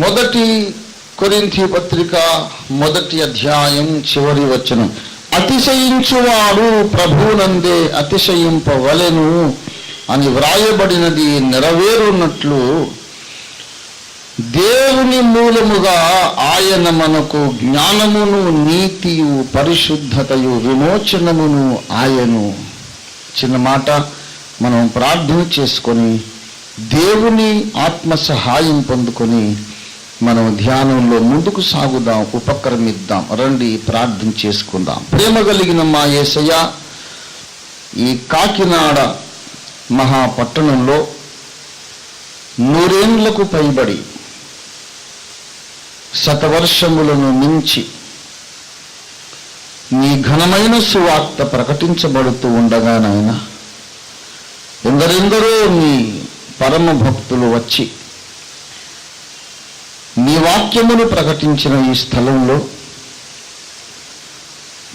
మొదటి కొరింథీ పత్రిక 1వ అధ్యాయం చివరి వచనం, అతిశయించువాడు ప్రభువునందే అతిశయింపవలెను అని వ్రాయబడినది నెరవేరునట్లు దేవుని మూలముగా ఆయన మనకు జ్ఞానమును, నీతియు, పరిశుద్ధతయు, విమోచనమును ఆయను. చిన్న మాట మనం ప్రార్థన చేసుకొని దేవుని ఆత్మ సహాయం పొందుకొని మనం ధ్యానంలో ముందుకు సాగుదాం, ఉపక్రమిద్దాం. రండి ప్రార్థన చేసుకుందాం. ప్రేమ కలిగిన మా యేసయ్య, ఈ కాకినాడ మహాపట్టణంలో 100 ఏండ్లకు పైబడి శతవర్షములను మించి నీ ఘనమైన సువార్త ప్రకటించబడుతూ ఉండగా నాయనా, ఎందరెందరో నీ పరమ భక్తులు వచ్చి నీ వాక్యమును ప్రకటించిన ఈ స్థలంలో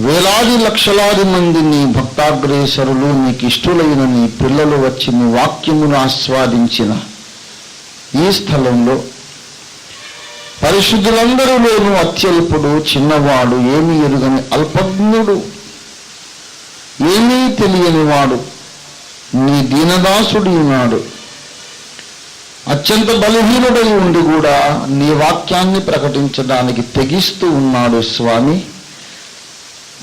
వేలాది లక్షలాది మంది నీ భక్తాగ్రేసరులు, నీకు ఇష్టలైన నీ పిల్లలు వచ్చి నీ వాక్యమును ఆస్వాదించిన ఈ స్థలంలో పరిశుద్ధులందరిలోనూ అత్యల్పుడు, చిన్నవాడు, ఏమీ ఎరుగని అల్పజ్ఞుడు, ఏమీ తెలియని వాడు నీ దీనదాసుడు ఉన్నాడు. అత్యంత బలహీనుడై ఉండి కూడా నీ వాక్యాన్ని ప్రకటించడానికి తెగిస్తూ ఉన్నాడు. స్వామి,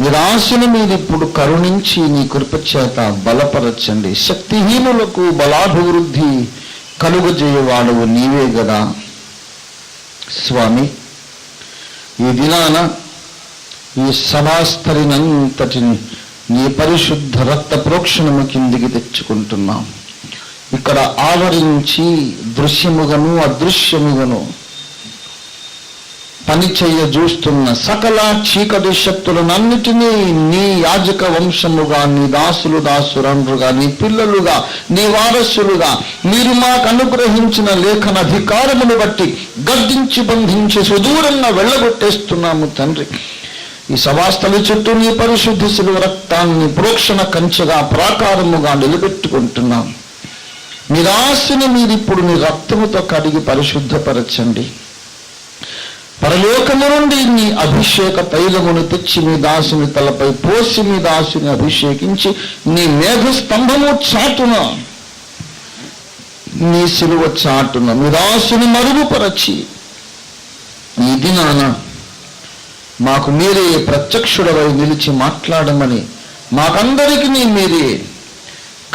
నిరాశను మీద ఇప్పుడు కరుణించి నీ కృపచేత బలపరచండి. శక్తిహీనులకు బలాభివృద్ధి కలుగజేయవాడు నీవే గదా స్వామి. ఈ దినాన ఈ సభాస్థలినంతటిని నీ పరిశుద్ధ రక్త ప్రోక్షణము కిందికి తెచ్చుకుంటున్నాం. ఇక్కడ ఆవరించి దృశ్యముగను అదృశ్యముగను పని చేయ చూస్తున్న సకల చీకటి శక్తులనన్నిటినీ నీ యాజక వంశముగా, నీ దాసులు, దాసురండ్రుగా, నీ పిల్లలుగా, నీ వారసులుగా మీరు మాకు అనుగ్రహించిన లేఖన అధికారమును బట్టి గద్దించి బంధించి సుదూరంగా వెళ్ళగొట్టేస్తున్నాము తండ్రి. ఈ సభాస్థలి చుట్టూ నీ పరిశుద్ధ శిలువ రక్తాన్ని ప్రోక్షణ కంచెగా ప్రాకారముగా నిలబెట్టుకుంటున్నాం. నిరాశని మీరు ఇప్పుడు నీ రక్తముతో కడిగి పరిశుద్ధపరచండి. పరలోకము నుండి నీ అభిషేక తైలమును తెచ్చి మీ దాసుని తలపై పోసి మీ దాసుని అభిషేకించి నీ మేఘస్తంభము చాటున, నీ శిలువ చాటున మీ దాసుని మరుగుపరచి ఈ దినాన మాకు మీరే ప్రత్యక్షుడవై నిలిచి మాట్లాడమని, మాకందరికీ మీరే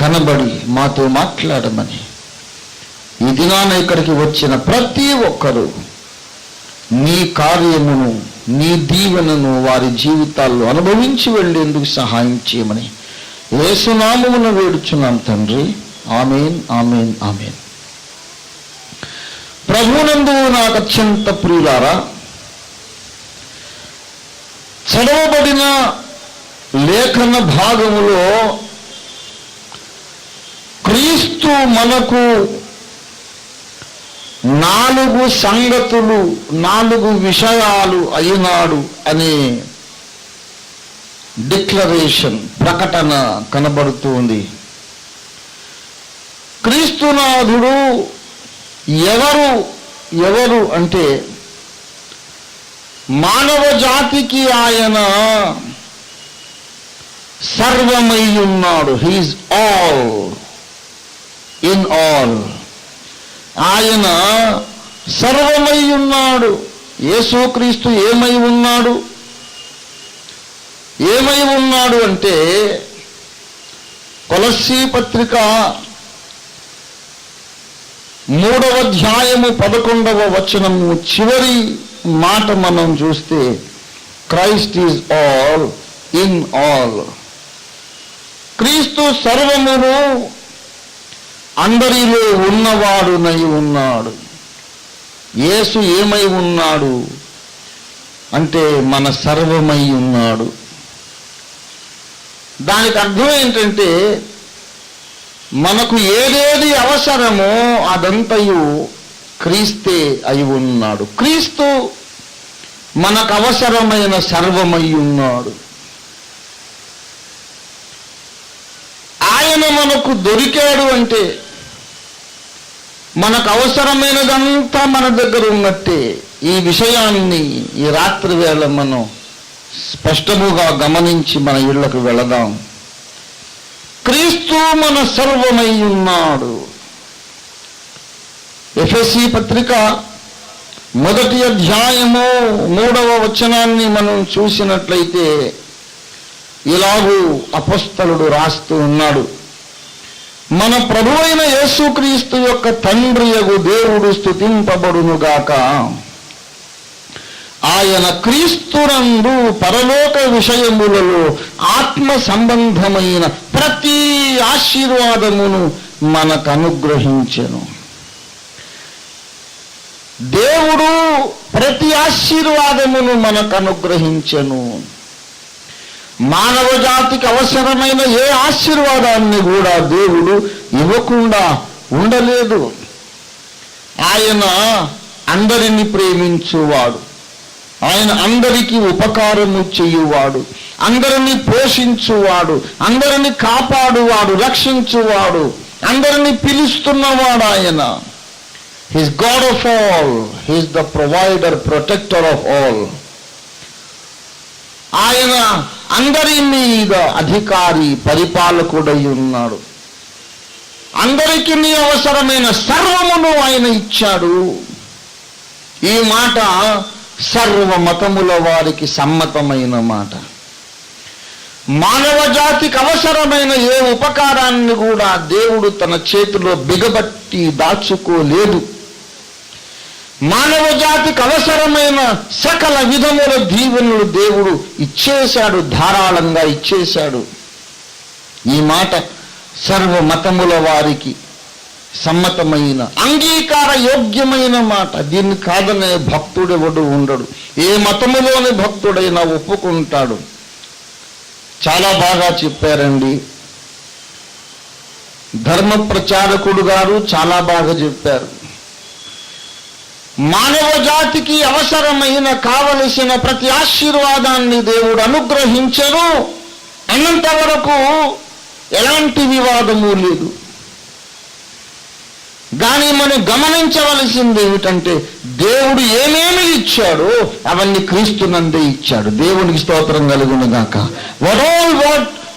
కనబడి మాతో మాట్లాడమని, ఈ దినాన ఇక్కడికి వచ్చిన ప్రతి ఒక్కరూ నీ కార్యమును, నీ దీవెనను వారి జీవితాల్లో అనుభవించి వెళ్ళేందుకు సహాయం చేయమని యేసు నామమున వేడుచున్నాం తండ్రి. ఆమేన్, ఆమేన్, ఆమేన్. ప్రభువునందు నాకు అత్యంత ప్రియులారా, చదవబడిన లేఖన భాగములో క్రీస్తు మనకు 4 సంగతులు, 4 విషయాలు అయినాడు అనే డిక్లరేషన్, ప్రకటన కనబడుతుంది. క్రీస్తునాథుడు ఎవరు అంటే మానవ జాతికి ఆయన సర్వమై ఉన్నాడు. He's all in all. ఆయన సర్వమై ఉన్నాడు. యేసుక్రీస్తు ఏమై ఉన్నాడు? ఏమై ఉన్నాడు అంటే కొలస్సీ పత్రిక 3వ అధ్యాయము 11వ వచనము చివరి మాట మనం చూస్తే, Christ is all in all. క్రీస్తు సర్వమును అందరిలో ఉన్నవాడునై ఉన్నాడు. యేసు ఏమై ఉన్నాడు అంటే మన సర్వమై ఉన్నాడు. దానికి అర్థం ఏంటంటే మనకు ఏదేది అవసరమో అదంతయు క్రీస్తే అయి ఉన్నాడు. క్రీస్తు మనకు అవసరమైన సర్వమై ఉన్నాడు. ఆయన మనకు దొరికాడు అంటే మనకు అవసరమైనదంతా మన దగ్గర ఉన్నట్టే. ఈ విషయాన్ని ఈ రాత్రి వేళ మనం స్పష్టముగా గమనించి మన ఇళ్లకు వెళదాం. క్రీస్తు మన సర్వమై ఉన్నాడు. ఎఫెసీ పత్రిక 1వ అధ్యాయము 3వ వచనాన్ని మనం చూసినట్లయితే ఇలాగూ అపొస్తలుడు రాస్తూ ఉన్నాడు. మన ప్రభువైన యేసుక్రీస్తు యొక్క తండ్రియగు దేవుడు స్తుతింపబడునుగాక. ఆయన క్రీస్తునందు పరలోక విషయములలో ఆత్మ సంబంధమైన ప్రతి ఆశీర్వాదమును మనకు అనుగ్రహించెను. దేవుడు ప్రతి ఆశీర్వాదమును మనకు అనుగ్రహించెను. మానవ జాతికి అవసరమైన ఏ ఆశీర్వాదాన్ని కూడా దేవుడు ఇవ్వకుండా ఉండలేదు. ఆయన అందరిని ప్రేమించువాడు, ఆయన అందరికీ ఉపకారము చేయువాడు, అందరినీ పోషించువాడు, అందరినీ కాపాడువాడు, రక్షించువాడు, అందరినీ పిలుస్తున్నవాడు ఆయన. He's God of all, he's the provider, protector of all. ఆయన అందరి మీద అధికారి, పరిపాలకుడై ఉన్నాడు. అందరికీ అవసరమైన సర్వమును ఆయన ఇచ్చాడు. ఈ మాట సర్వ మతముల వారికి సమ్మతమైన మాట. మానవ జాతికి అవసరమైన ఏ ఉపకారాన్ని కూడా దేవుడు తన చేతిలో బిగబట్టి దాచుకోలేదు. మానవ జాతికి అవసరమైన సకల విధముల దీవెనలు దేవుడు ఇచ్చేశాడు, ధారాళంగా ఇచ్చేశాడు. ఈ మాట సర్వ మతముల వారికి సమ్మతమైన, అంగీకార యోగ్యమైన మాట. దీన్ని కాదనే భక్తుడెవడు ఉండడు. ఏ మతములోని భక్తుడైనా ఒప్పుకుంటాడు. చాలా బాగా చెప్పారండి ధర్మ ప్రచారకుడు గారు, చాలా బాగా చెప్పారు. మానవ జాతికి అవసరమైన కావలసిన ప్రతి ఆశీర్వాదాన్ని దేవుడు అనుగ్రహించను అన్నంత వరకు ఎలాంటి వివాదము లేదు. కానీ మనం గమనించవలసింది ఏమిటంటే దేవుడు ఏమేమి ఇచ్చాడో అవన్నీ క్రీస్తునందే ఇచ్చాడు. దేవునికి స్తోత్రం కలుగునుగాక.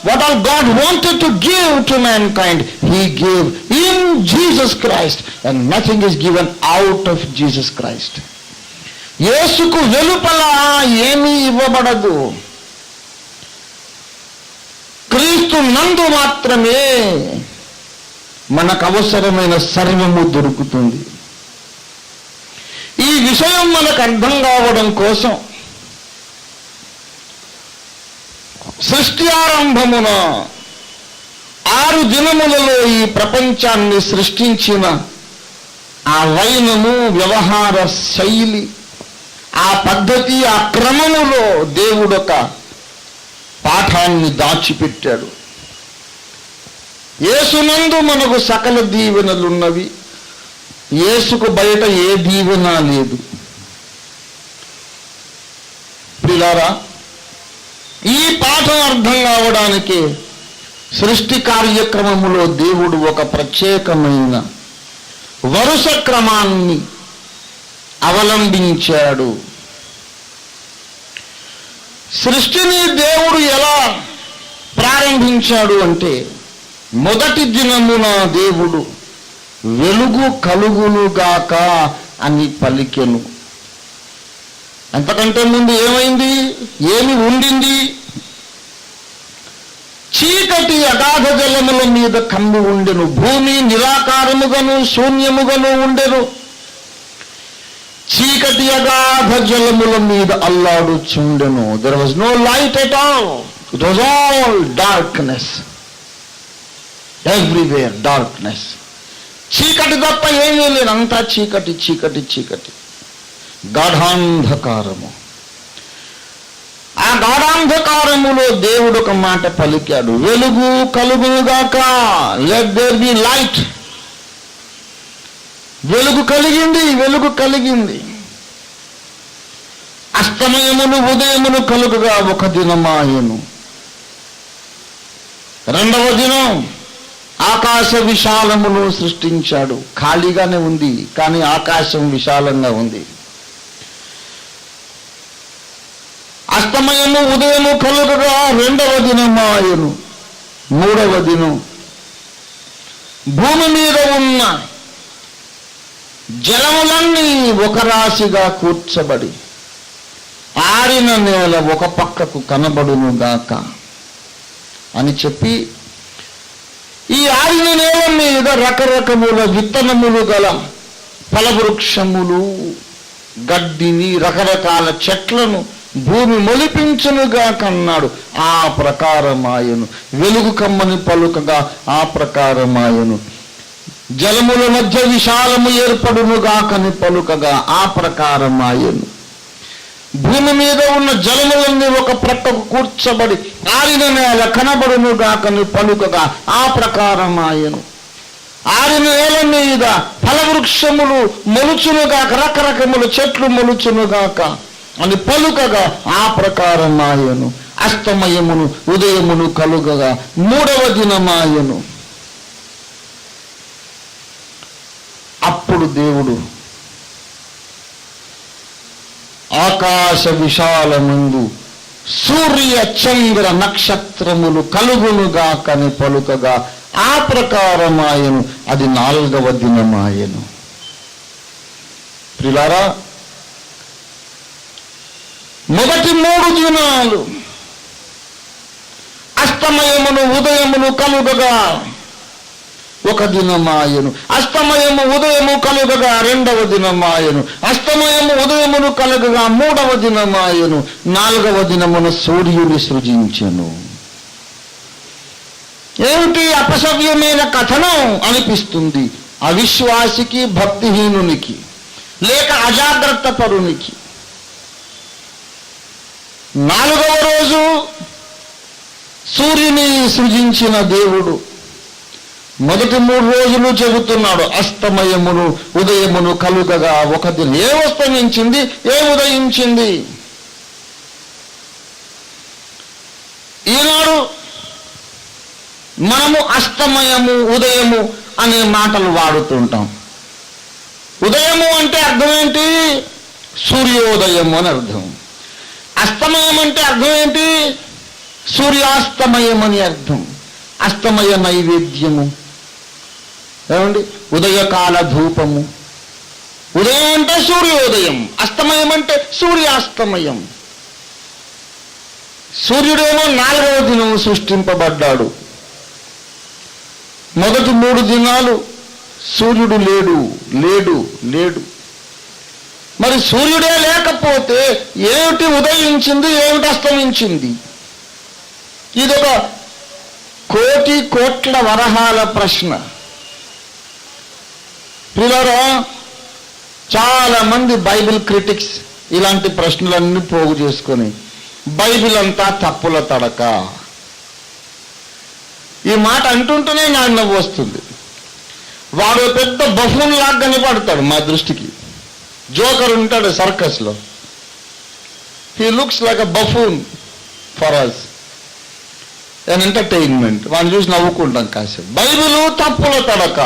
What all God wanted to give to mankind, He gave in Jesus Christ, and nothing is given out of Jesus Christ. యేసుకు వెలుపల ఏమీ ఇవ్వబడదు. క్రీస్తు నందు మాత్రమే మనకు అవసరమైన సర్వము దొరుకుతుంది. ఈ విషయం మనకు అర్థం కావడం కోసం సృష్టి ఆరంభమున 6 దినములలో ఈ ప్రపంచాన్ని సృష్టించిన ఆ వైనము, వ్యవహార శైలి, ఆ పద్ధతి, ఆ క్రమములో దేవుడు ఒక పాఠాన్ని దాచిపెట్టాడు. యేసునందు మనకు సకల దీవెనలున్నవి. యేసుకు బయట ఏ దీవెన లేదు. ప్రియులారా, ఈ పాఠం అర్థం కావడానికి సృష్టి కార్యక్రమములో దేవుడు ఒక ప్రత్యేకమైన వరుస క్రమాన్ని అవలంబించాడు. సృష్టిని దేవుడు ఎలా ప్రారంభించాడు అంటే, మొదటి దినమున దేవుడు వెలుగు కలుగునుగాక అని పలికెను. అంతకంటే ముందు ఏమైంది? ఏమి ఉండింది? చీకటి అగాధ జలముల మీద కమ్మి ఉండెను. భూమి నిరాకారముగాను శూన్యముగాను ఉండెను. చీకటి అగాధ జలముల మీద అల్లాడుచుండెను. There was no light at all. It was all darkness. Everywhere darkness. చీకటి తప్ప ఏమీ లేదు. అంతా చీకటి, చీకటి, చీకటి, గాఢాంధకారము. ఆ గాఢాంధకారములో దేవుడు ఒక మాట పలికాడు, వెలుగు కలుగునుగాక, లెట్ దేర్ బి లైట్. వెలుగు కలిగింది, వెలుగు కలిగింది. అస్తమయమును ఉదయమును కలుగుగా ఒక దినమాయను. రెండవ దినం ఆకాశ విశాలమును సృష్టించాడు. ఖాళీగానే ఉంది, కానీ ఆకాశం విశాలంగా ఉంది. అస్తమయము ఉదయము కలుగగా రెండవ దినమాయను. మూడవ దినం భూమి మీద ఉన్న జలములన్నీ ఒక రాశిగా కూర్చబడి ఆరిన నేల ఒక పక్కకు కనబడును గాక అని చెప్పి, ఈ ఆరిన నేల మీద రకరకముల విత్తనములు గల ఫలవృక్షములు, గడ్డిని, రకరకాల చెట్లను భూమి మొలిపించునుగా కన్నాడు. ఆ ప్రకారమాయను. వెలుగు కమ్మని పలుకగా ఆ ప్రకారమాయను. జలముల మధ్య విశాలము ఏర్పడునుగాకని పలుకగా ఆ ప్రకారమాయను. భూమి మీద ఉన్న జలములన్నీ ఒక ప్రక్కకు కూర్చబడి ఆరిన నేల కనబడునుగాకని పలుకగా ఆ ప్రకారమాయను. ఆరిన నేల మీద ఫలవృక్షములు మొలుచునుగాక, రకరకముల చెట్లు మొలుచునుగాక అని పలుకగా ఆ ప్రకారమాయను. అస్తమయమును ఉదయమును కలుగగా మూడవ దినమాయను. అప్పుడు దేవుడు ఆకాశ విశాలమందు సూర్య చంద్ర నక్షత్రములు కలుగునుగాకని పలుకగా ఆ ప్రకారమాయను. అది 4వ దినమాయను. ప్రియులారా, మొదటి 3 దినాలు అస్తమయమును ఉదయమును కలుగగా ఒక దినమాయను. అస్తమయము ఉదయము కలుగగా రెండవ దినమాయను. అస్తమయము ఉదయమును కలుగగా మూడవ దినమాయను. 4వ దినమున సూర్యుని సృజించెను. ఏమిటి అపసవ్యమైన కథనం అనిపిస్తుంది అవిశ్వాసికి, భక్తిహీనునికి, లేక అజాగ్రత్త పరునికి. 4వ రోజు సూర్యుని సృజించిన దేవుడు మొదటి 3 రోజులు చెబుతున్నాడు అస్తమయమును ఉదయమును కలుగగా ఒక దినం. ఏ అస్తమించింది, ఏ ఉదయించింది? ఈనాడు మనము అస్తమయము ఉదయము అనే మాటలు వాడుతుంటాం. ఉదయము అంటే అర్థం ఏంటి? సూర్యోదయము అని అర్థం. అస్తమయం అంటే అర్థం ఏంటి? సూర్యాస్తమయం అని అర్థం. అస్తమయ నైవేద్యము, ఏమండి, ఉదయకాల ధూపము. ఉదయం అంటే సూర్యోదయం, అస్తమయం అంటే సూర్యాస్తమయం. సూర్యుడేమో 4వ దినం సృష్టింపబడ్డాడు. మొదటి 3 దినాలు సూర్యుడు లేడు లేడు లేడు. మరి సూర్యుడే లేకపోతే ఏమిటి ఉదయించింది, ఏమిటి అస్తమించింది? ఇదొక కోటి కోట్ల వరహాల ప్రశ్న. ప్రియులారా, చాలా మంది బైబిల్ క్రిటిక్స్ ఇలాంటి ప్రశ్నలన్నీ పోగు చేసుకొని బైబిల్ అంతా తప్పుల తడక, ఈ మాట అంటుంటేనే నాకు నవ్వు వస్తుంది. వాడు పెద్ద బఫూన్ లాగా కనపడతాడు మా దృష్టికి. జోకర్ ఉంటాడు సర్కస్లో, he looks like a buffoon for us, and entertainment. వాడిని చూసి నవ్వుకుంటాం కాసేపు. బైబిలు తప్పుల తడక.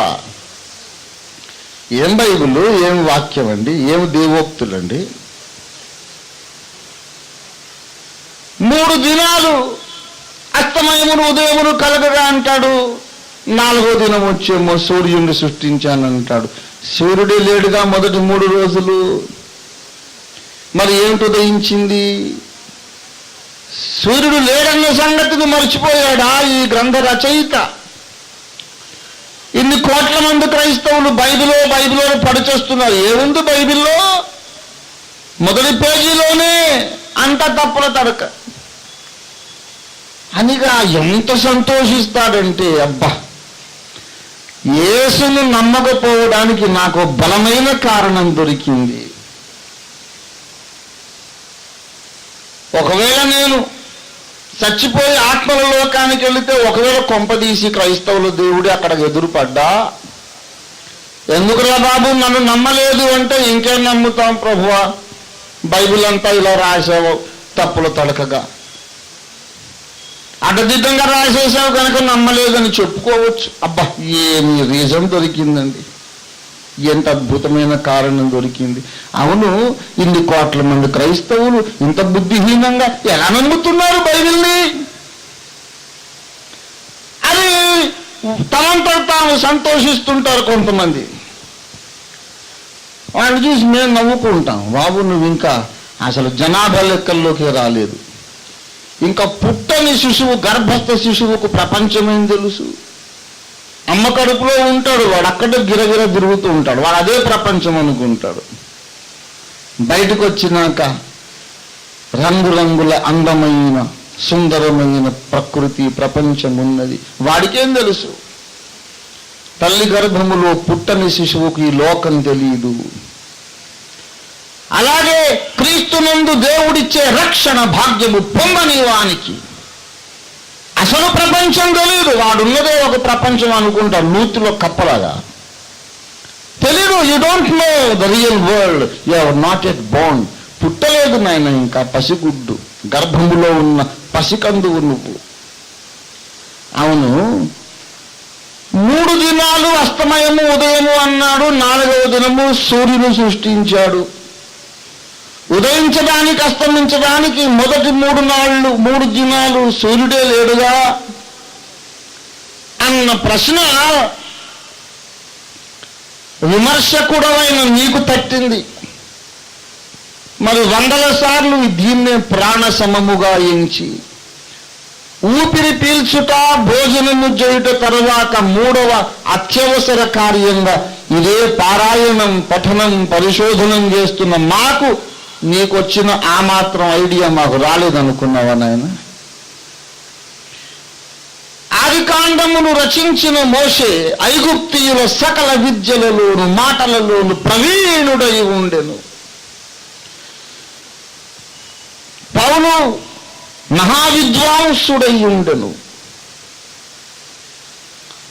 ఏం బైబిలు, ఏం వాక్యం అండి, ఏం దేవోక్తులండి. 3 దినాలు అస్తమయమును ఉదయమును కలగగా అంటాడు. 4వ దినం వచ్చేమో సూర్యుడిని సృష్టించానంటాడు. సూర్యుడే లేడుగా మొదటి 3 రోజులు. మరి ఏమిటి ఉదయించింది? సూర్యుడు లేడన్న సంగతిని మర్చిపోయాడా ఈ గ్రంథ రచయిత? ఇన్ని కోట్ల మంది క్రైస్తవులు బైబిలో పడిచేస్తున్నారు. ఏముంది బైబిల్లో? మొదటి పేజీలోనే అంత తప్పుల తడక అనిగా ఎంత సంతోషిస్తాడంటే, అబ్బా, యేసును నమ్మకపోవడానికి నాకు బలమైన కారణం దొరికింది. ఒకవేళ నేను చచ్చిపోయి ఆత్మల లోకానికి వెళితే, ఒకవేళ కొంపదీసి క్రైస్తవుల దేవుడు అక్కడ ఎదురుపడ్డా, ఎందుకురా బాబు నన్ను నమ్మలేదు అంటే, ఇంకేం నమ్ముతాం ప్రభువా, బైబిల్ అంతా ఇలా రాసావు తప్పుల తడకగా. అడ్డదిడ్డంగా రాసేసావు కనుక నమ్మలేదని చెప్పుకోవచ్చు. అబ్బా, ఏమి రీజన్ దొరికిందండి, ఎంత అద్భుతమైన కారణం దొరికింది. అవును, ఇన్ని కోట్ల మంది క్రైస్తవులు ఇంత బుద్ధిహీనంగా ఎలా నమ్ముతున్నారు బైబిల్ని? అది తమంతా తాము సంతోషిస్తుంటారు కొంతమంది. వాళ్ళు చూసి మేము నవ్వుకుంటాం, బాబు నువ్వు ఇంకా అసలు జనాభా లెక్కల్లోకి రాలేదు, ఇంకా పుట్టని శిశువు, గర్భస్థ శిశువుకు ప్రపంచమేం తెలుసు? అమ్మ కడుపులో ఉంటాడు వాడు, అక్కడే గిరగిర తిరుగుతూ ఉంటాడు, వాడు అదే ప్రపంచం అనుకుంటాడు. బయటకు వచ్చినాక రంగురంగుల అందమైన సుందరమైన ప్రకృతి ప్రపంచం ఉన్నది, వాడికేం తెలుసు? తల్లి గర్భములో పుట్టని శిశువుకు ఈ లోకం తెలియదు. అలాగే క్రీస్తునందు దేవుడిచ్చే రక్షణ భాగ్యము పొందని వానికి అసలు ప్రపంచం తెలియదు. వాడున్నదే ఒక ప్రపంచం అనుకుంటారు, నూతిలో కప్పలాగా. తెలీదు. You don't know the real world, you are not yet born. పుట్టలేదు నాయన, ఇంకా పసిగుడ్డు, గర్భములో ఉన్న పసికందువు నువ్వు. అవును, 3 దినాలు అస్తమయము ఉదయము అన్నాడు, 4వ దినము సూర్యుని సృష్టించాడు. ఉదయించడానికి అస్తమించడానికి మొదటి 3 దినాలు సూర్యుడే లేడుగా అన్న ప్రశ్న విమర్శకుడవైన నీకు తట్టింది. మరి 100 సార్లు దీన్నే ప్రాణ సమముగా ఎంచి ఊపిరి పీల్చుట, భోజనము చేయుట తరువాత 3వ అత్యవసర కార్యంగా ఇదే పారాయణం, పఠనం, పరిశోధనం చేస్తున్న మాకు నీకొచ్చిన ఆ మాత్రం ఐడియా మాకు రాలేదనుకున్నావా నాయన? ఆదికాండమును రచించిన మోషే ఐగుప్తీయుల సకల విద్యలలోను మాటలలోను ప్రవీణుడై ఉండెను. పౌలు మహావిద్వాంసుడై ఉండెను.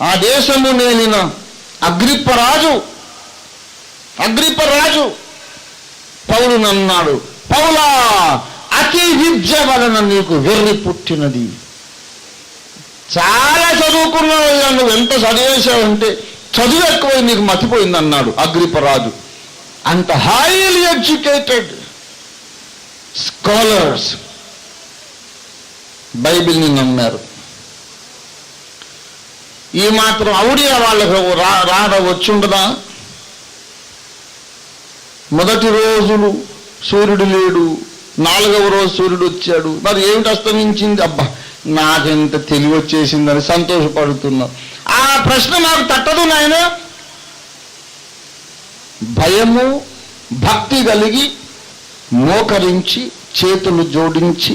ఆ దేశము నేలిన అగ్రిప్పరాజు పౌలునన్నాడు, పౌలా, అతి విద్య వలన నీకు వెర్రి పుట్టినది. చాలా చదువుకున్నావు, నువ్వు ఎంత చదివేశావంటే చదువు ఎక్కువై నీకు మతిపోయింది అన్నాడు అగ్రిప్పరాజు. అంత హైలీ ఎడ్యుకేటెడ్ స్కాలర్స్ బైబిల్ని నమ్మారు. ఈ మాత్రం ఔడియా వాళ్ళకు రాడ వచ్చుండదా? మొదటి రోజులు సూర్యుడు లేడు, 4వ రోజు సూర్యుడు వచ్చాడు, మరి ఏమిటి అస్తమించింది? అబ్బా, నాకెంత తెలివి వచ్చేసిందని సంతోషపడుతున్నాం. ఆ ప్రశ్న నాకు తట్టదు నాయన. భయము భక్తి కలిగి మోకరించి చేతులు జోడించి,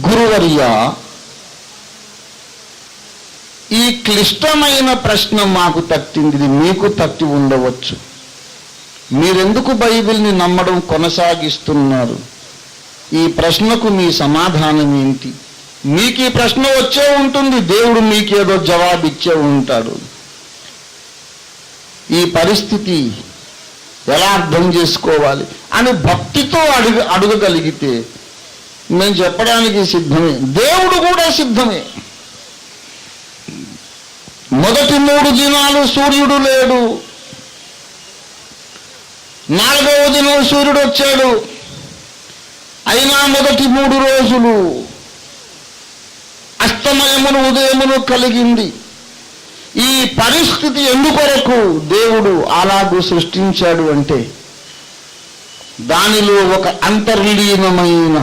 గురువర్యా, ఈ క్లిష్టమైన ప్రశ్న మాకు తట్టింది, ఇది మీకు తట్టి ఉండవచ్చు. మీరెందుకు బైబిల్ని నమ్మడం కొనసాగిస్తున్నారు? ఈ ప్రశ్నకు మీ సమాధానం ఏంటి? మీకు ఈ ప్రశ్న వచ్చే ఉంటుంది, దేవుడు మీకేదో జవాబు ఇచ్చే ఉంటాడు. ఈ పరిస్థితి ఎలా అర్థం చేసుకోవాలి అని భక్తితో అడగగలిగితే మేము చెప్పడానికి సిద్ధమే, దేవుడు కూడా సిద్ధమే. మొదటి 3 దినాలు సూర్యుడు లేడు, 4వ దినం సూర్యుడు వచ్చాడు. అయినా మొదటి 3 రోజులు అస్తమయమును ఉదయమును కలిగింది. ఈ పరిస్థితి ఎందుకొరకు దేవుడు అలాగూ సృష్టించాడు అంటే దానిలో ఒక అంతర్లీనమైన,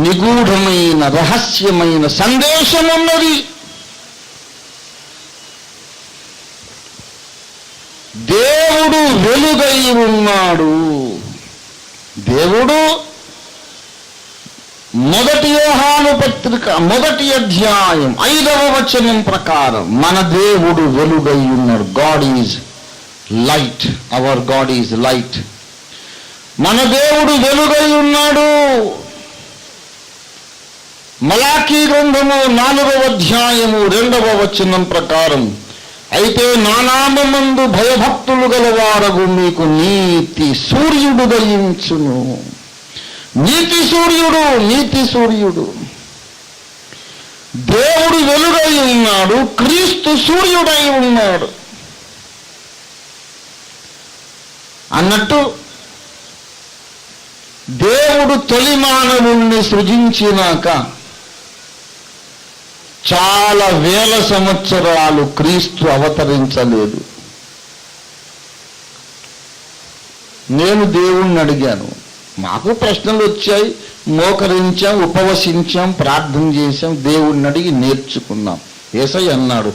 నిగూఢమైన, రహస్యమైన సందేశం ఉన్నది. దేవుడు వెలుగై ఉన్నాడు. దేవుడు మొదటి యోహాను పత్రిక 1వ అధ్యాయం 5వ వచనం ప్రకారం మన దేవుడు వెలుగై ఉన్నాడు. God is light, hour God is light. మన దేవుడు వెలుగై ఉన్నాడు. మలాకీ గ్రంథము 4వ అధ్యాయము 2వ వచనం ప్రకారం, అయితే నా నామమందు భయభక్తులు గలవారగు మీకు నీతి సూర్యుడు దయించును. నీతి సూర్యుడు దేవుడు వెలుగై ఉన్నాడు, క్రీస్తు సూర్యుడై ఉన్నాడు అన్నట్టు దేవుడు తొలి మానవుణ్ణి సృజించినాక చాలా వేల సంవత్సరాలు క్రీస్తు అవతరించలేదు. నేను దేవుణ్ణి అడిగాను, మాకు ప్రశ్నలు వచ్చాయి, మోకరించాం, ఉపవసించాం, ప్రార్థన చేశాం, దేవుణ్ణి అడిగి నేర్చుకున్నాం. యేసయ్య అన్నాడు,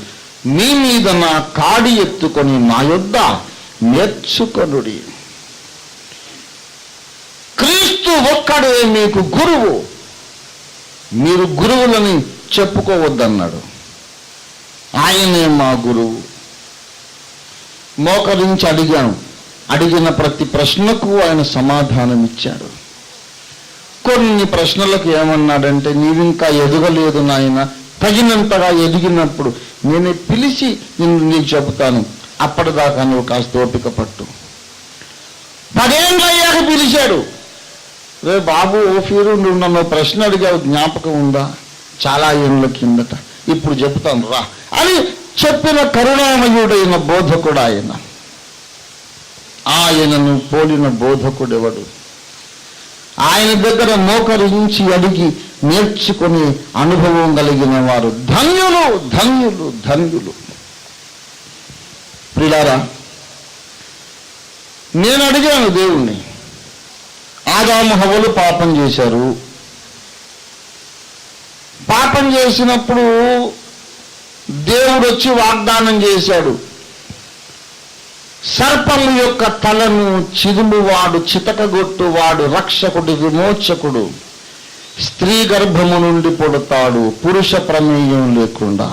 మీ మీద నా కాడి ఎత్తుకొని నా యొద్ద నేర్చుకొనుడి. క్రీస్తు ఒక్కడే మీకు గురువు, మీరు గురువులని చెప్పుకోవద్దన్నాడు. ఆయనే మా గురువు. మోకరించి అడిగాను, అడిగిన ప్రతి ప్రశ్నకు ఆయన సమాధానం ఇచ్చాడు. కొన్ని ప్రశ్నలకు ఏమన్నాడంటే, నీవింకా ఎదగలేదు నాయన, తగినంతగా ఎదిగినప్పుడు నేనే పిలిచి నీకు చెబుతాను, అప్పటిదాకా నువ్వు కాస్త ఓపిక పట్టు. 10 ఏళ్ళు అయ్యాక పిలిచాడు, రే బాబు ఓఫీరు, నువ్వు నన్ను ప్రశ్న అడిగావు, జ్ఞాపకం ఉందా? చాలా ఏళ్ళ కిందట, ఇప్పుడు చెప్తాను రా అని చెప్పిన కరుణామయుడైన బోధకుడు ఆయన. ఆయనను పోలిన బోధకుడెవడు? ఆయన దగ్గర మోకరించి అడిగి నేర్చుకుని అనుభవం కలిగిన వారు ధన్యులు, ధన్యులు, ధన్యులు. ప్రియులారా, నేను అడిగాను దేవుణ్ణి, ఆదాము హవ్వలు పాపం చేశారు. పాపం చేసినప్పుడు దేవుడు వచ్చి వాగ్దానం చేశాడు, సర్పము యొక్క తలను చిదుమువాడు, చితకగొట్టువాడు, రక్షకుడు, విమోచకుడు స్త్రీ గర్భము నుండి పుడతాడు, పురుష ప్రమేయం లేకుండా.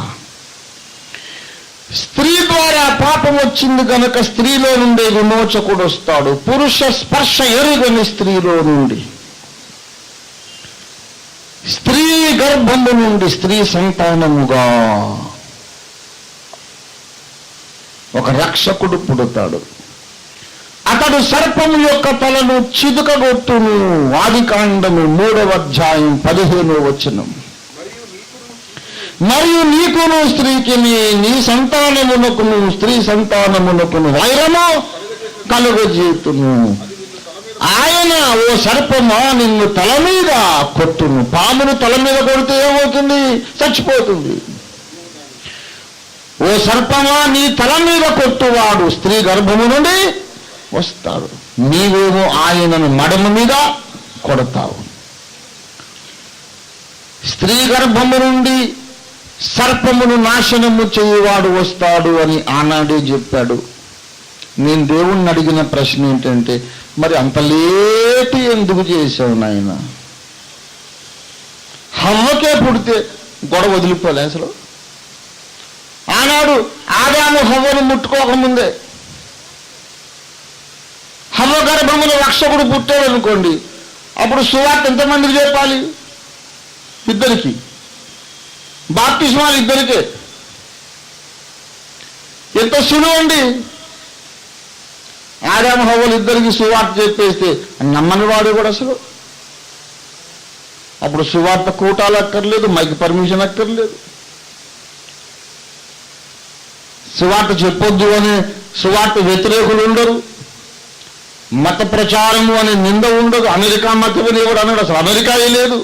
స్త్రీ ద్వారా పాపం వచ్చింది కనుక స్త్రీలో నుండి విమోచకుడు వస్తాడు, పురుష స్పర్శ ఎరుగని స్త్రీలో నుండి, స్త్రీ గర్భము నుండి స్త్రీ సంతానముగా ఒక రక్షకుడు పుడతాడు. అతడు సర్పము యొక్క తలను చిదుకగొట్టును. ఆదికాండము 3వ అధ్యాయం 15వ వచనం. మరియు నీకును స్త్రీకిని, నీ సంతానమునకును స్త్రీ సంతానమునకును వైరము కలుగజేతును. ఆయన, ఓ సర్పమా, నిన్ను తల మీద కొట్టును. పామును తల మీద కొడితే ఏమవుతుంది? చచ్చిపోతుంది. ఓ సర్పమా, నీ తల మీద కొట్టువాడు స్త్రీ గర్భము నుండి వస్తాడు, నీవేమో ఆయనను మడమ మీద కొడతావు. స్త్రీ గర్భము నుండి సర్పమును నాశనము చేయువాడు వస్తాడు అని ఆనాడే చెప్పాడు. నేను దేవుణ్ణి అడిగిన ప్రశ్న ఏంటంటే, మరి అంత లేటు ఎందుకు చేశావు నాయన? హవ్వకే పుడితే గొడవ వదిలిపోలే అసలు. ఆనాడు ఆదాము హవ్వను ముట్టుకోకముందే హవ్వ గర్భమున రక్షకుడు పుట్టాడు అనుకోండి, అప్పుడు సువార్త ఎంతమందికి చెప్పాలి? 2. బాప్తిస్మాలు 2. ఎంత సులువండి. ఆదాము హవ్వలు 2 సువార్త చెప్పేస్తే నమ్మని వాడు కూడా అసలు. అప్పుడు సువార్త కూటాలు అక్కర్లేదు, మైక్ పర్మిషన్ అక్కర్లేదు, సువార్త చెప్పొద్దు అని సువార్త వ్యతిరేకులు ఉండరు, మత ప్రచారము అనే నింద ఉండదు. అమెరికా మతం ఎవడు అన్నాడు? అసలు అమెరికాయే లేదు.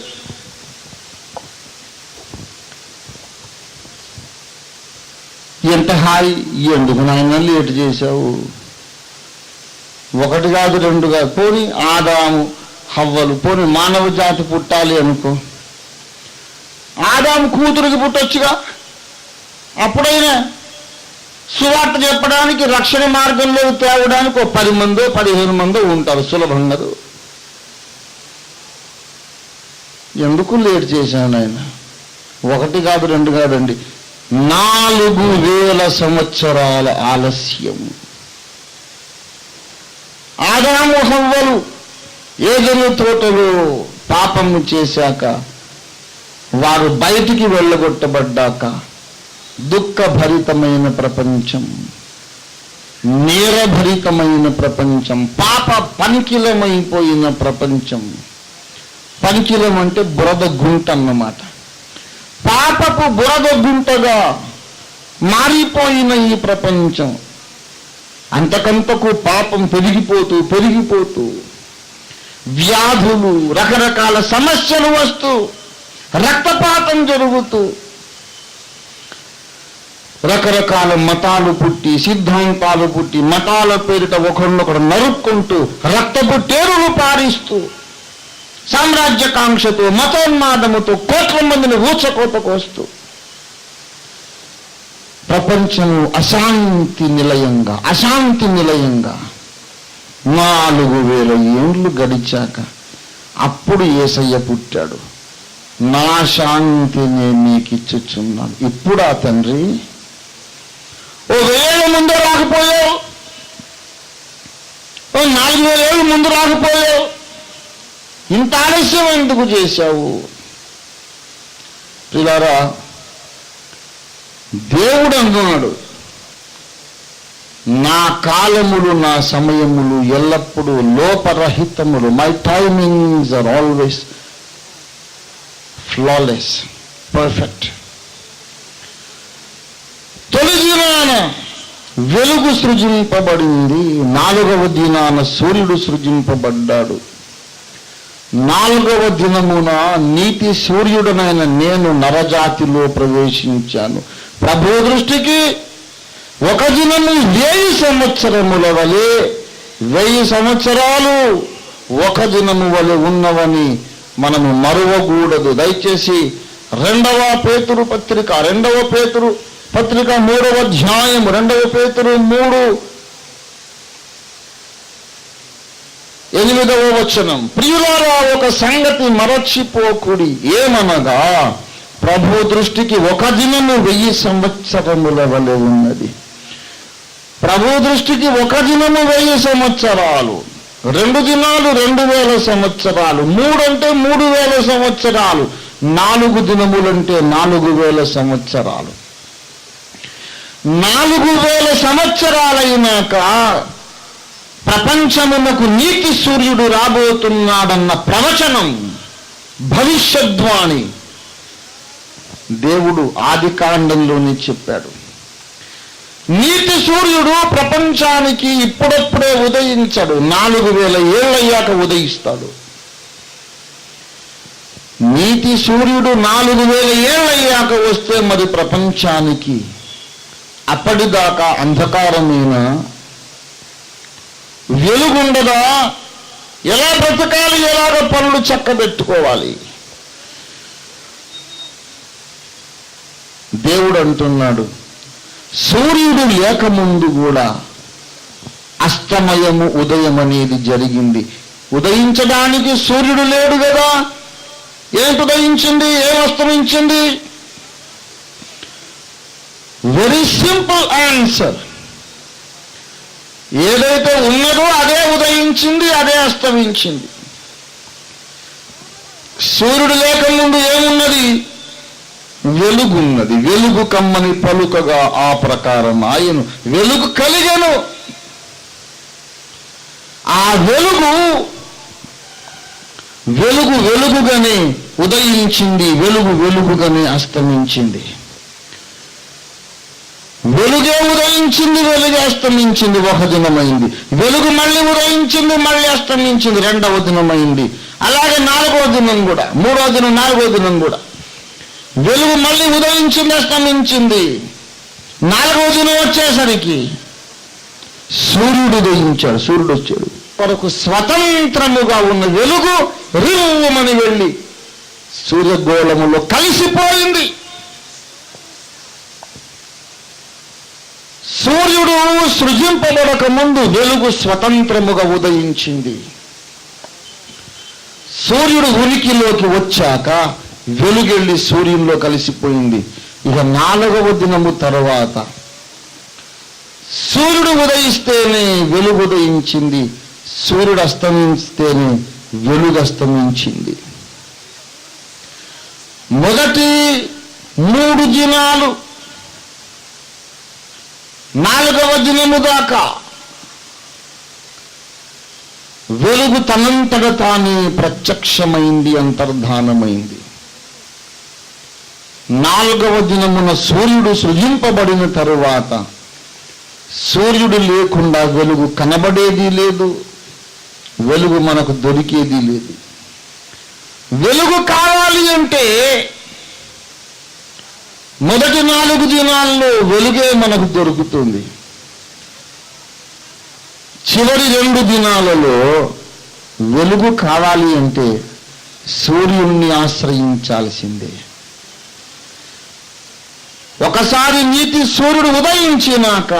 ఎంత హాయి, ఎందుకు నాయన లేట్ చేశావు? 1 కాదు 2 కాదు, పోనీ ఆదాము హవ్వలు, పోనీ మానవ జాతి పుట్టాలి అనుకో, ఆదాము కూతురికి పుట్టొచ్చుగా. అప్పుడైనా సువార్త చెప్పడానికి, రక్షణ మార్గంలో తేవడానికి 10 మందో 15 మందో ఉంటారు సులభంగా. ఎందుకు లేట్ చేశాను ఆయన? 1 కాదు 2 కాదండి, 4000 సంవత్సరాల ఆలస్యం. ఆదాము హవ్వలు ఏదెను తోటలో పాపము చేశాక, వారు బయటికి వెళ్ళగొట్టబడ్డాక, దుఃఖభరితమైన ప్రపంచం, నేరభరితమైన ప్రపంచం, పాప పనికిలమైపోయిన ప్రపంచం. పనికిలం అంటే బురద గుంట అన్నమాట. పాపపు బురద గుంటగా మారిపోయిన ఈ ప్రపంచం అంతకంతకు పాపం పెరిగిపోతూ వ్యాధులు, రకరకాల సమస్యలు వస్తూ, రక్తపాతం జరుగుతూ, రకరకాల మతాలు పుట్టి, సిద్ధాంతాలు పుట్టి, మతాల పేరిట ఒకరినొకరు నరుక్కుంటూ, రక్తపు టేరులు పారిస్తూ, సామ్రాజ్యకాంక్షతో, మతోన్మాదముతో కోట్ల మందిని ఊచకోతకొస్తూ ప్రపంచం అశాంతి నిలయంగా 4000 ఏళ్ళు గడిచాక అప్పుడు యేసయ్య పుట్టాడు. నా శాంతిని నీకిచ్చుచున్నాను. ఇప్పుడా తండ్రి? 1000 ఏళ్ళ ముందు రాకపోయావు, 4000 ఏళ్ళు ముందు రాకపోయావు, ఇంత ఆలస్యం ఎందుకు చేశావు? పిల్లారా, దేవుడు అంటున్నాడు, నా కాలములు, నా సమయములు ఎల్లప్పుడూ లోపరహితములు. My timings are always flawless, perfect. తొలి దినాన వెలుగు సృజింపబడింది, 4వ దినాన సూర్యుడు సృజింపబడ్డాడు. 4వ దినమున నీతి సూర్యుడనైన నేను నరజాతిలో ప్రవేశించాను. ప్రభు దృష్టికి ఒక దినము 1000 సంవత్సరముల వలె, 1000 సంవత్సరాలు ఒక దినము వలె ఉన్నవని మనము మరువకూడదు. దయచేసి 2వ పేతురు పత్రిక 3వ అధ్యాయం 2వ పేతురు 3:8 వచనం. ప్రియులారా, ఒక సంగతి మరచిపోకుడి, ఏమనగా ప్రభు దృష్టికి ఒక దినము 1000 సంవత్సరముల వలె ఉన్నది. ప్రభు దృష్టికి ఒక దినము 1000 సంవత్సరాలు, 2 దినాలు 2000 సంవత్సరాలు, 3 అంటే 3000 సంవత్సరాలు, 4 దినములంటే 4000 సంవత్సరాలు. 4000 సంవత్సరాలైనాక ప్రపంచమునకు నీతి సూర్యుడు రాబోతున్నాడన్న ప్రవచనం, భవిష్యద్వాణి దేవుడు ఆదికాండంలోనే చెప్పాడు. నీతి సూర్యుడు ప్రపంచానికి ఇప్పుడప్పుడే ఉదయించడు, 4000 ఏళ్ళయ్యాక ఉదయిస్తాడు. నీతి సూర్యుడు 4000 ఏళ్ళయ్యాక వస్తే మరి ప్రపంచానికి అప్పటిదాకా అంధకారమైన వెలుగుండదా? ఎలా బ్రతకాలి? ఎలాగ పనులు చక్కబెట్టుకోవాలి? దేవుడు అంటున్నాడు, సూర్యుడు లేకముందు కూడా అస్తమయము, ఉదయం అనేది జరిగింది. ఉదయించడానికి సూర్యుడు లేడు కదా, ఏంటి ఉదయించింది, ఏం అస్తమించింది? Very simple answer. ఏదైతే ఉన్నదో అదే ఉదయించింది, అదే అస్తమించింది. సూర్యుడు లేకముందు ఏమున్నది? వెలుగున్నది. వెలుగు కమ్మని పలుకగా ఆ ప్రకారం ఆయను వెలుగు కలిగెను. ఆ వెలుగుగానే ఉదయించింది, వెలుగుగానే అస్తమించింది. వెలుగే ఉదయించింది, వెలుగే అస్తమించింది, ఒక దినమైంది. వెలుగు మళ్ళీ ఉదయించింది, మళ్ళీ అస్తమించింది, 2వ దినమైంది. అలాగే 4వ దినం కూడా, 3వ దినం, 4వ దినం కూడా వెలుగు మళ్ళీ ఉదయించింది, అస్తమించింది. 4వ దినం వచ్చేసరికి సూర్యుడు ఉదయించాడు, సూర్యుడు వచ్చాడు. కొరకు స్వతంత్రముగా ఉన్న వెలుగు రివ్వుమని వెళ్ళి సూర్యగోళములో కలిసిపోయింది. సూర్యుడు సృజింపబడక ముందు వెలుగు స్వతంత్రముగా ఉదయించింది. సూర్యుడు ఉనికిలోకి వచ్చాక వెలుగెళ్ళి సూర్యుల్లో కలిసిపోయింది. ఇక 4వ దినము తర్వాత సూర్యుడు ఉదయిస్తేనే వెలుగు ఉదయించింది, సూర్యుడు అస్తమిస్తేనే వెలుగు అస్తమించింది. మొదటి 3 దినాలు 4వ దినము దాకా వెలుగు తనంతట తానే ప్రత్యక్షమైంది, అంతర్ధానమైంది. 4వ దినమున సూర్యుడు సృజింపబడిన తరువాత సూర్యుడు లేకుండా వెలుగు కనబడేది లేదు, వెలుగు మనకు దొరికేది లేదు. వెలుగు కావాలి అంటే మొదటి 4 దినాల్లో వెలుగే మనకు దొరుకుతుంది. చివరి 2 దినాలలో వెలుగు కావాలి అంటే సూర్యుడిని ఆశ్రయించాల్సిందే. ఒకసారి నీతి సూర్యుడు ఉదయించినాక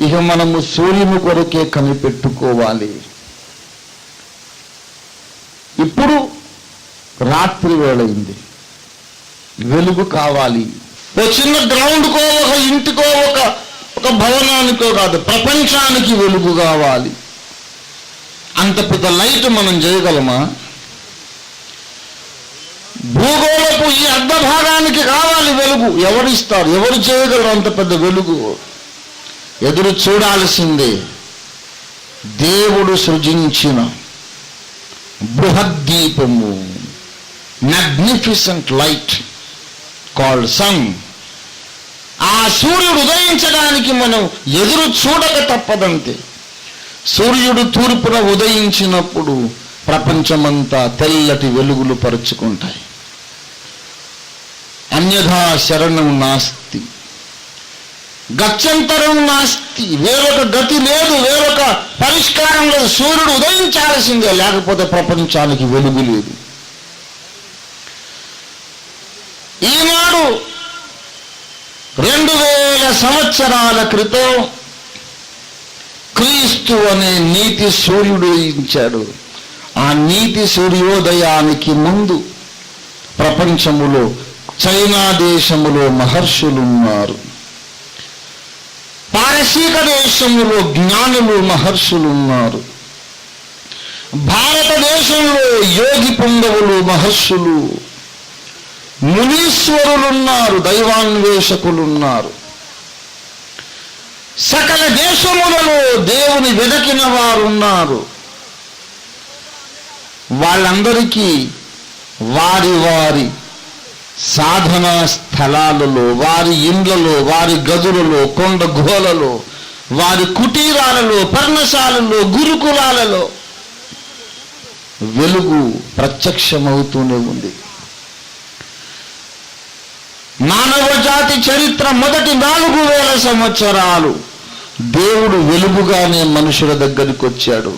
ఇక మనము సూర్యుని కొరకే కనిపెట్టుకోవాలి. ఇప్పుడు రాత్రి వేళయింది, వెలుగు కావాలి. ఓ చిన్న గ్రౌండ్కో, ఒక ఇంటికో, ఒక భవనానికో కాదు, ప్రపంచానికి వెలుగు కావాలి. అంత పెద్ద లైట్ మనం చేయగలమా? భూగోళపు ఈ అర్ధ భాగానికి కావాలి వెలుగు. ఎవరిస్తారు? ఎవరు చేయగలరు అంత పెద్ద వెలుగు? ఎదురు చూడాల్సిందే దేవుడు సృజించిన బృహద్దీపము, మ్యాగ్నిఫిసెంట్ లైట్ కాల్డ్ సన్. ఆ సూర్యుడు ఉదయించడానికి మనం ఎదురు చూడక తప్పదంతే. సూర్యుడు తూర్పున ఉదయించినప్పుడు ప్రపంచమంతా తెల్లటి వెలుగులు పరుచుకుంటాయి. అన్యథా శరణం నాస్తి, గత్యంతరం నాస్తి. వేరొక గతి లేదు, వేరొక పరిష్కారం లేదు. సూర్యుడు ఉదయించాల్సిందే, లేకపోతే ప్రపంచానికి వెలుగు లేదు. ఈనాడు 2000 సంవత్సరాల క్రితం క్రీస్తు అనే నీతి సూర్యుడు ఉదయించాడు. ఆ నీతి సూర్యోదయానికి ముందు ప్రపంచములో, చైనా దేశములో మహర్షులున్నారు, పారసీక దేశములో జ్ఞానులు మహర్షులున్నారు, భారతదేశంలో యోగి పుంగవులు మహర్షులు, మునీశ్వరులున్నారు, దైవాన్వేషకులున్నారు. సకల దేశములలో దేవుని వెదకిన వారున్నారు. వాళ్ళందరికీ వారి వారి సాధనా స్థలాలలో, వారి ఇండ్లలో, వారి గదులలో, కొండ గుహలలో, వారి కుటీరాలలో, పర్ణశాలలో, గురుకులాలలో వెలుగు ప్రత్యక్షమవుతూనే ఉంది. మానవ జాతి చరిత్ర మొదటి 4000 సంవత్సరాలు దేవుడు వెలుగుగానే మనుషుల దగ్గరికి వచ్చాడు.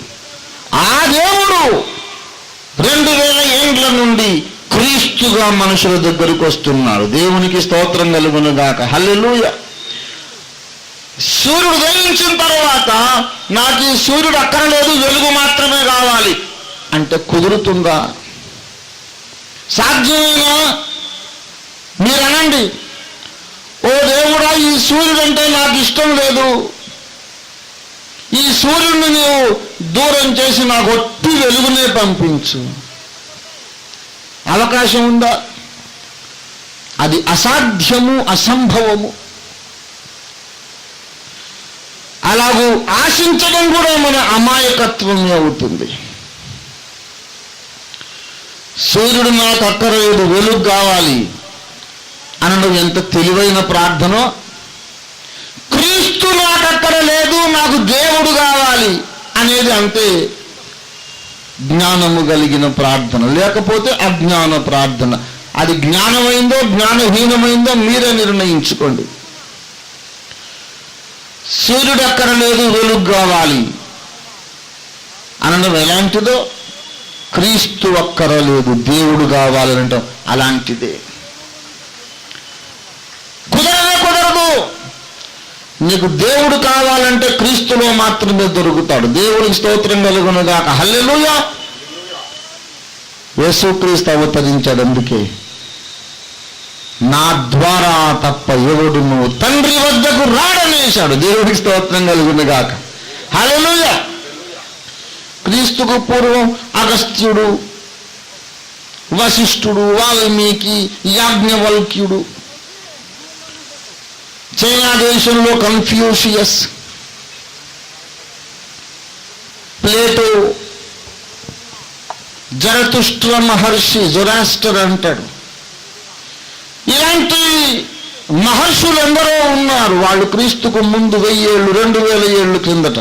ఆ దేవుడు 2000 ఏండ్ల నుండి క్రీస్తుగా మనుషుల దగ్గరికి వస్తున్నాడు. దేవునికి స్తోత్రం కలుగునుగాక. హల్లెలూయా. సూర్యుడు ఉదయించిన తర్వాత నాకు ఈ సూర్యుడు అక్కర్లేదు, వెలుగు మాత్రమే కావాలి అంటే కుదురుతుందా? సాధ్యమేనా? మీరు అనండి, ఓ దేవుడా, ఈ సూర్యుడు అంటే నాకు ఇష్టం లేదు, ఈ సూర్యుడిని నీవు దూరం చేసి నాకు ఒట్టి వెలుగునే పంపించు. అవకాశం ఉందా? అది అసాధ్యము, అసంభవము. అలాగూ ఆశించడం కూడా మన అమాయకత్వమే అవుతుంది. సూర్యుడు నాకు అక్కర్లేదు, వెలుగు కావాలి అనడం ఎంత తెలివైన ప్రార్థనో. క్రీస్తు నాకు అక్కడ లేదు, నాకు దేవుడు కావాలి అనేది అంతే జ్ఞానము కలిగిన ప్రార్థన, లేకపోతే అజ్ఞాన ప్రార్థన. అది జ్ఞానమైందో జ్ఞానహీనమైందో మీరే నిర్ణయించుకోండి. సూర్యుడు అక్కడ లేదు, వెలుగు కావాలి అనడం ఎలాంటిదో, క్రీస్తు అక్కర లేదు, దేవుడు కావాలని అంటాం అలాంటిదే. కుదరదు. నీకు దేవుడు కావాలంటే క్రీస్తులో మాత్రమే దొరుకుతాడు. దేవుడికి స్తోత్రం కలుగునుగాక. హల్లెలూయా. యేసుక్రీస్తు అవతరించాడు. అందుకే నా ద్వారా తప్ప ఎవడును తండ్రి వద్దకు రాడనేశాడు. దేవుడికి స్తోత్రం కలుగునుగాక. హల్లెలూయా. క్రీస్తుకు పూర్వం అగస్త్యుడు, వశిష్ఠుడు, వాల్మీకి, యాజ్ఞవల్క్యుడు, చైనా దేశంలో కన్ఫ్యూషియస్, ప్లేటో, జరతుష్ట్ర మహర్షి, జొరాస్టర్ అంటాడు, మహర్షులు ఎందరో ఉన్నారు, వాళ్ళు క్రీస్తుకు ముందు 1000 ఏళ్ళు 2000 ఏళ్ళు కిందట.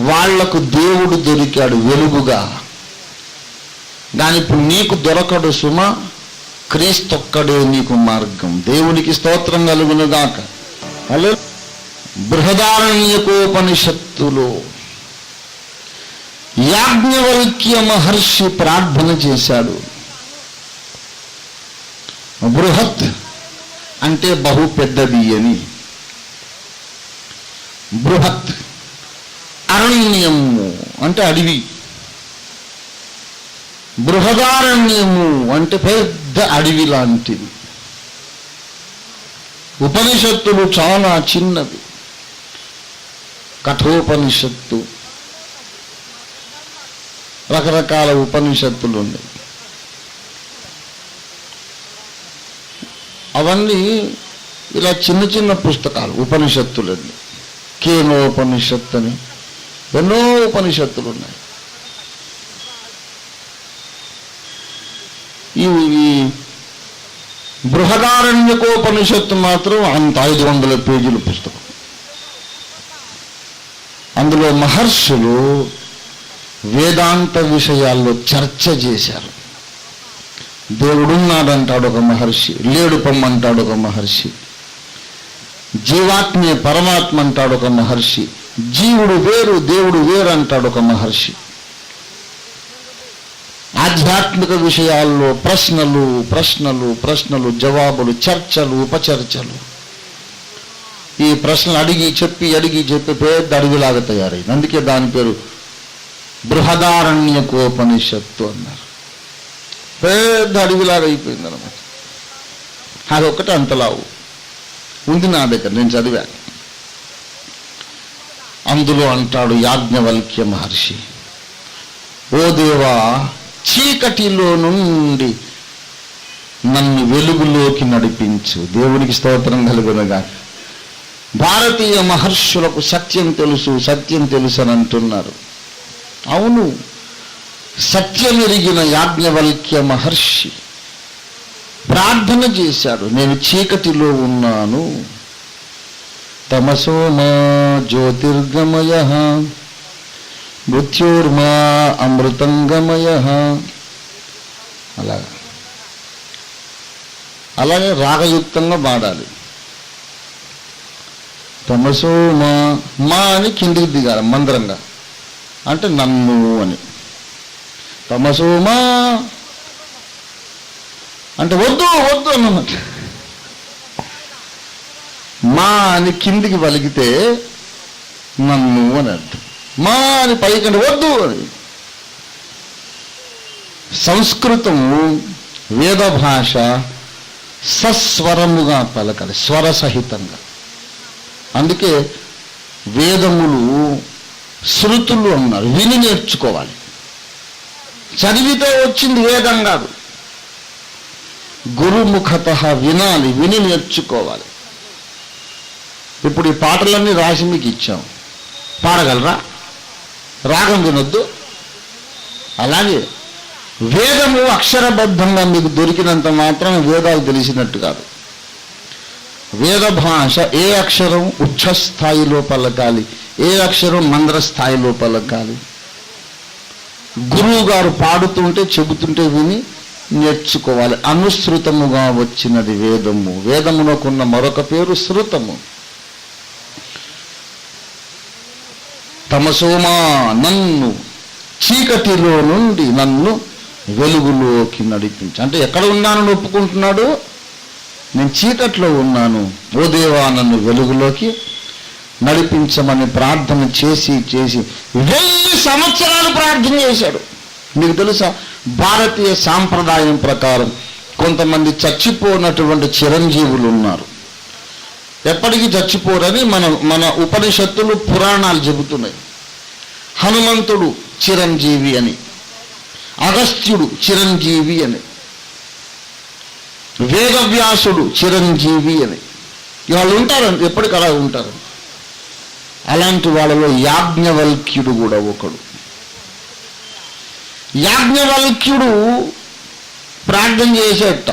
వాళ్లకు దేవుడు దొరికాడు వెలుగుగా. కానీ ఇప్పుడు నీకు దొరకడు సుమా, క్రీస్తు ఒక్కడే నీకు మార్గం. దేవునికి స్తోత్రం కలుగునుగాక. బృహదారణ్యకోపనిషత్తులో యాజ్ఞవల్క్య మహర్షి ప్రార్థన చేశాడు. బృహత్ అంటే బహు పెద్దది అని, బృహత్. అరణ్యము అంటే అడవి, బృహదారణ్యము అంటే పెద్ద అడవి లాంటిది. ఉపనిషత్తులు చాలా చిన్నవి. కఠోపనిషత్తు, రకరకాల ఉపనిషత్తులు ఉన్నాయి. అవన్నీ ఇలా చిన్న చిన్న పుస్తకాలు ఉపనిషత్తులన్నీ. కేనోపనిషత్తు అని ఎన్నో ఉపనిషత్తులు ఉన్నాయి. ఈ బృహదారణ్యకోపనిషత్తు మాత్రం అంత 500 పేజీల పుస్తకం. అందులో మహర్షులు వేదాంత విషయాల్లో చర్చ చేశారు. దేవుడున్నాడంటాడు ఒక మహర్షి, లేడు పొమ్మంటాడు ఒక మహర్షి, జీవాత్మే పరమాత్మ అంటాడు ఒక మహర్షి, జీవుడు వేరు దేవుడు వేరు అంటాడు ఒక మహర్షి. ఆధ్యాత్మిక విషయాల్లో ప్రశ్నలు ప్రశ్నలు ప్రశ్నలు, జవాబులు, చర్చలు, ఉపచర్చలు. ఈ ప్రశ్నలు అడిగి చెప్పి పెద్ద అడవిలాగా తయారైంది. అందుకే దాని పేరు బృహదారణ్యకోపనిషత్తు అన్నారు. పెద్ద అడవిలాగా అయిపోయింది అన్నమాట. అదొక్కటి అంతలావు ఉంది నా దగ్గర, నేను చదివాను. అందులో అంటాడు యాజ్ఞవల్క్య మహర్షి, ఓ దేవా, చీకటిలో నుండి నన్ను వెలుగులోకి నడిపించు. దేవునికి స్తోత్రం కలుగునుగా. భారతీయ మహర్షులకు సత్యం తెలుసు అని అంటున్నారు. అవును, సత్యమెరిగిన యాజ్ఞవల్క్య మహర్షి ప్రార్థన చేశాడు. నేను చీకటిలో ఉన్నాను. తమసోమా జ్యోతిర్గమయ మృత్యోర్మా అమృతంగమయ. అలాగే రాగయుక్తంగా పాడాలి. తమసోమా, మా అని కిందికి దిగాలి మందరంగా, అంటే నన్ను అని. తమసోమా అంటే వద్దు అన్నమాట. మా అని కిందికి పలికితే నన్ను అని అర్థం. మా అని పైకంటే వద్దు అని. సంస్కృతము వేద భాష సస్వరముగా పలకాలి, స్వరసహితంగా. అందుకే వేదములు శృతులు అన్నారు. విని నేర్చుకోవాలి. చదివితే వచ్చింది వేదం కాదు, గురుముఖత వినాలి, విని నేర్చుకోవాలి. ఇప్పుడు ఈ పాటలన్నీ రాసి మీకు ఇచ్చాం, పాడగలరా? రాగం వినొద్దు. అలాగే వేదము అక్షరబద్ధంగా మీకు దొరికినంత మాత్రం వేదాలు తెలిసినట్టు కాదు. వేద భాష ఏ అక్షరం ఉచ్చ స్థాయిలో పలకాలి, ఏ అక్షరం మంద్ర స్థాయిలో పలకాలి. గురువు గారు పాడుతుంటే చెబుతుంటే విని నేర్చుకోవాలి. అనుసృతముగా వచ్చినది వేదము. వేదమునకున్న మరొక పేరు శృతము. తమసోమా, నన్ను చీకటిలో నుండి నన్ను వెలుగులోకి నడిపించు. అంటే ఎక్కడ ఉన్నానని ఒప్పుకుంటున్నాడు, నేను చీకట్లో ఉన్నాను, ఓ దేవా నన్ను వెలుగులోకి నడిపించమని ప్రార్థన చేసి 1000 సంవత్సరాలు ప్రార్థన చేశాడు. మీకు తెలుసా, భారతీయ సాంప్రదాయం ప్రకారం కొంతమంది చచ్చిపోనటువంటి చిరంజీవులు ఉన్నారు. ఎప్పటికీ చచ్చిపోరని మన ఉపనిషత్తులు పురాణాలు చెబుతున్నాయి. హనుమంతుడు చిరంజీవి అని, అగస్త్యుడు చిరంజీవి అని, వేదవ్యాసుడు చిరంజీవి అని. వాళ్ళు ఉంటారు, ఎప్పటికీ అలా ఉంటారు. అలాంటి వాళ్ళలో యాజ్ఞవల్క్యుడు కూడా ఒకడు. యాజ్ఞవల్క్యుడు ప్రార్థన చేసేట,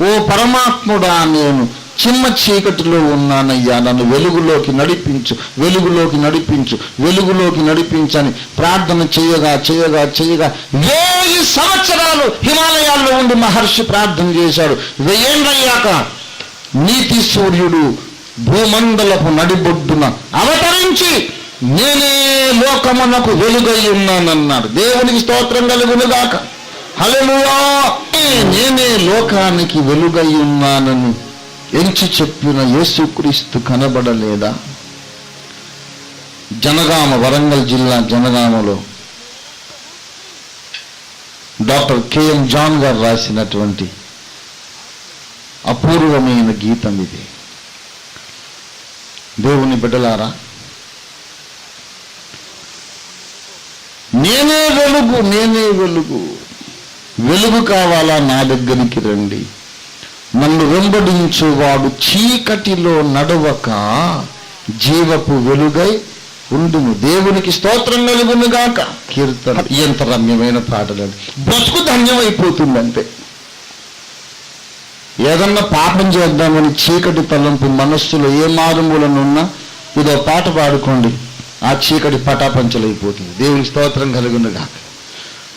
ఓ పరమాత్ముడా, నేను చిమ్మ చీకటిలో ఉన్నానయ్యా, నన్ను వెలుగులోకి నడిపించు, వెలుగులోకి నడిపించు, వెలుగులోకి నడిపించని ప్రార్థన చేయగా చేయగా చేయగా 1000 సంవత్సరాలు హిమాలయాల్లో ఉండి మహర్షి ప్రార్థన చేశాడు. 1000 ఏళ్ళయ్యాక నీతి సూర్యుడు భూమండలపు నడిబొడ్డున అవతరించి నేనే లోకమునకు వెలుగై ఉన్నానన్నాడు. దేవునికి స్తోత్రం కలుగునుగాక. హల్లెలూయా. నేనే లోకానికి వెలుగై ఉన్నానని ఎంచి చెప్పిన యేసుక్రీస్తు కనబడలేదా? జనగామ, వరంగల్ జిల్లా జనగామలో డాక్టర్ కెఎం జాన్ గారు రాసినటువంటి అపూర్వమైన గీతం ఇది. దేవుని బిడ్డలారా, నేనే వెలుగు, నేనే వెలుగు, వెలుగు కావాలా నా దగ్గరికి రండి, నన్ను వెంబడించువాడు చీకటిలో నడవక జీవపు వెలుగై ఉండును. దేవునికి స్తోత్రం కలుగునుగాక. కీర్తన ఎంత రమ్యమైన పాటలు. బ్రతుకు ధన్యమైపోతుందంటే ఏదన్నా పాపం చేద్దామని చీకటి తలంపు మనస్సులో ఏ మారుమూలనున్నా ఇదో పాట పాడుకోండి, ఆ చీకటి పటాపంచలైపోతుంది. దేవునికి స్తోత్రం కలుగునుగాక.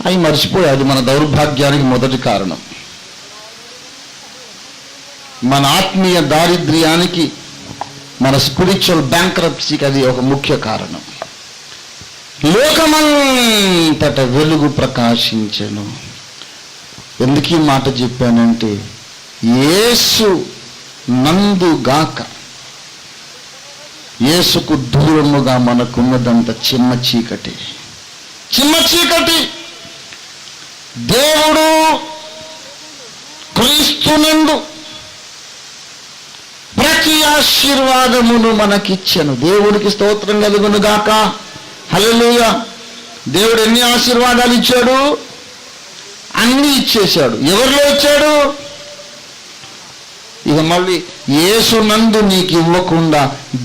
అవి మర్చిపోయి, అది మన దౌర్భాగ్యానికి మొదటి కారణం. మన ఆత్మీయ దారిద్ర్యానికి, మన స్పిరిచువల్ బ్యాంక్రప్సీకి అది ఒక ముఖ్య కారణం. లోకమంతట వెలుగు ప్రకాశించెను. ఎందుకు ఈ మాట చెప్పానంటే, యేసు నందుగాక, యేసుకు దూరముగా మనకున్నదంత చిన్న చీకటి, చిన్న చీకటి. దేవుడు క్రీస్తునందు ప్రతి ఆశీర్వాదమును మనకిచ్చెను. దేవుడికి స్తోత్రం కలుగునుగాక. హల్లెలూయా. దేవుడు ఎన్ని ఆశీర్వాదాలు ఇచ్చాడు? అన్ని ఇచ్చేశాడు. ఎవరిలో ఇచ్చాడు? ఇక మళ్ళీ యేసునందు నీకు ఇవ్వకుండా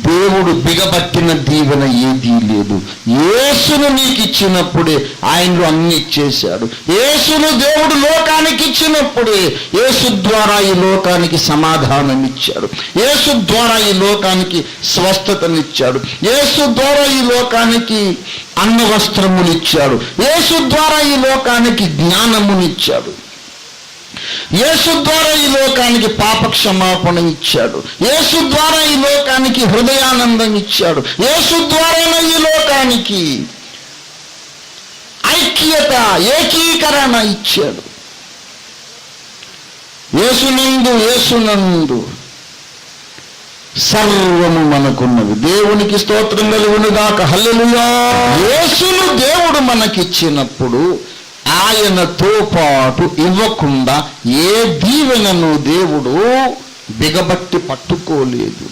దేవుడు బిగబట్టిన దీవెన ఏదీ లేదు. యేసును నీకు ఇచ్చినప్పుడే ఆయనలో అన్ని ఇచ్చేశాడు. యేసును దేవుడు లోకానికి ఇచ్చినప్పుడే యేసు ద్వారా ఈ లోకానికి సమాధానం ఇచ్చాడు. యేసు ద్వారా ఈ లోకానికి స్వస్థతనిచ్చాడు. యేసు ద్వారా ఈ లోకానికి అన్న వస్త్రములు ఇచ్చాడు. యేసు ద్వారా ఈ లోకానికి జ్ఞానమునిచ్చాడు. యేసు ద్వారా ఈ లోకానికి పాప క్షమాపణ ఇచ్చాడు. యేసు ద్వారా ఈ లోకానికి హృదయానందం ఇచ్చాడు. యేసు ద్వారా ఈ లోకానికి ఐక్యత, ఏకీకరణ ఇచ్చాడు. యేసునందు సర్వము మనకున్నది. దేవునికి స్తోత్రం కలుగునుగాక. హల్లెలూయా. యేసును దేవుడు మనకిచ్చినప్పుడు ఆయనతో పాటు ఇవ్వకుండా ఏ దీవెనను దేవుడు బిగబట్టి పట్టుకోలేదు.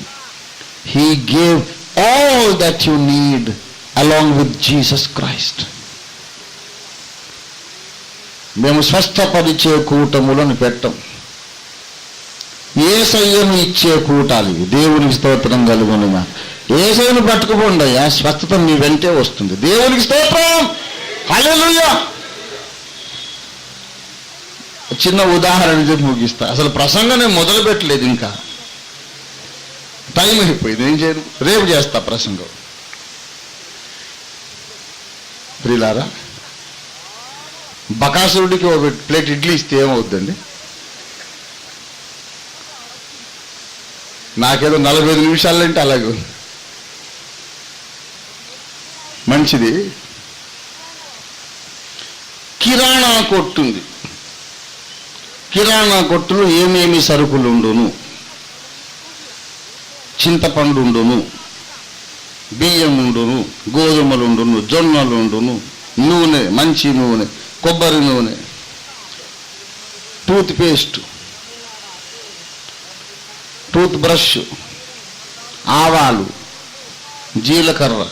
He gave all that you need along with Jesus Christ. మేము స్వస్థపరిచే కూటములను పెట్టం, యేసయ్యను ఇచ్చే కూటాలు ఇవి. దేవునికి స్తోత్రం కలుగునుగా. యేసయ్యను పట్టుకుపోండి, ఆ స్వస్థత మీ వెంటే వస్తుంది. దేవునికి స్తోత్రం. హల్లెలూయా. చిన్న ఉదాహరణ చెప్పి ముగిస్తా. అసలు ప్రసంగం నేను మొదలు పెట్టలేదు, ఇంకా టైం అయిపోయింది. ఏం చేయను, రేపు చేస్తా ప్రసంగం. ప్రియులారా, బకాసురుడికి ఒక ప్లేట్ ఇడ్లీ ఇస్తే ఏమవుద్దండి? నాకేదో 45 నిమిషాలంటే అలాగే మంచిది. కిరాణా కొట్టుంది. కిరాణా కొట్టులో ఏమేమి సరుకులు ఉండును? చింతపండు ఉండును, బియ్యం ఉండును, గోధుమలు ఉండును, జొన్నలు ఉండును, నూనె, మంచి నూనె, కొబ్బరి నూనె, టూత్ పేస్ట్, టూత్ బ్రష్, ఆవాలు, జీలకర్ర,